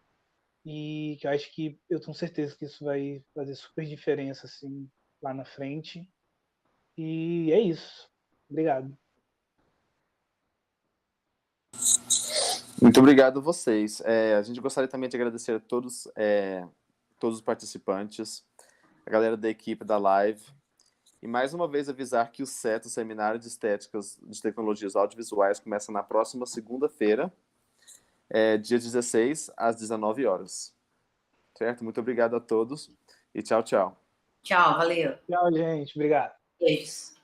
e que eu acho que eu tenho certeza que isso vai fazer super diferença assim lá na frente. E é isso. Obrigado. Muito obrigado a vocês. A gente gostaria também de agradecer a todos os participantes, a galera da equipe da live, e mais uma vez avisar que o CET, o Seminário de Estéticas de Tecnologias Audiovisuais, começa na próxima segunda-feira, dia 16, às 19 horas. Certo? Muito obrigado a todos e tchau, tchau. Tchau, valeu. Tchau, gente. Obrigado. Beijos.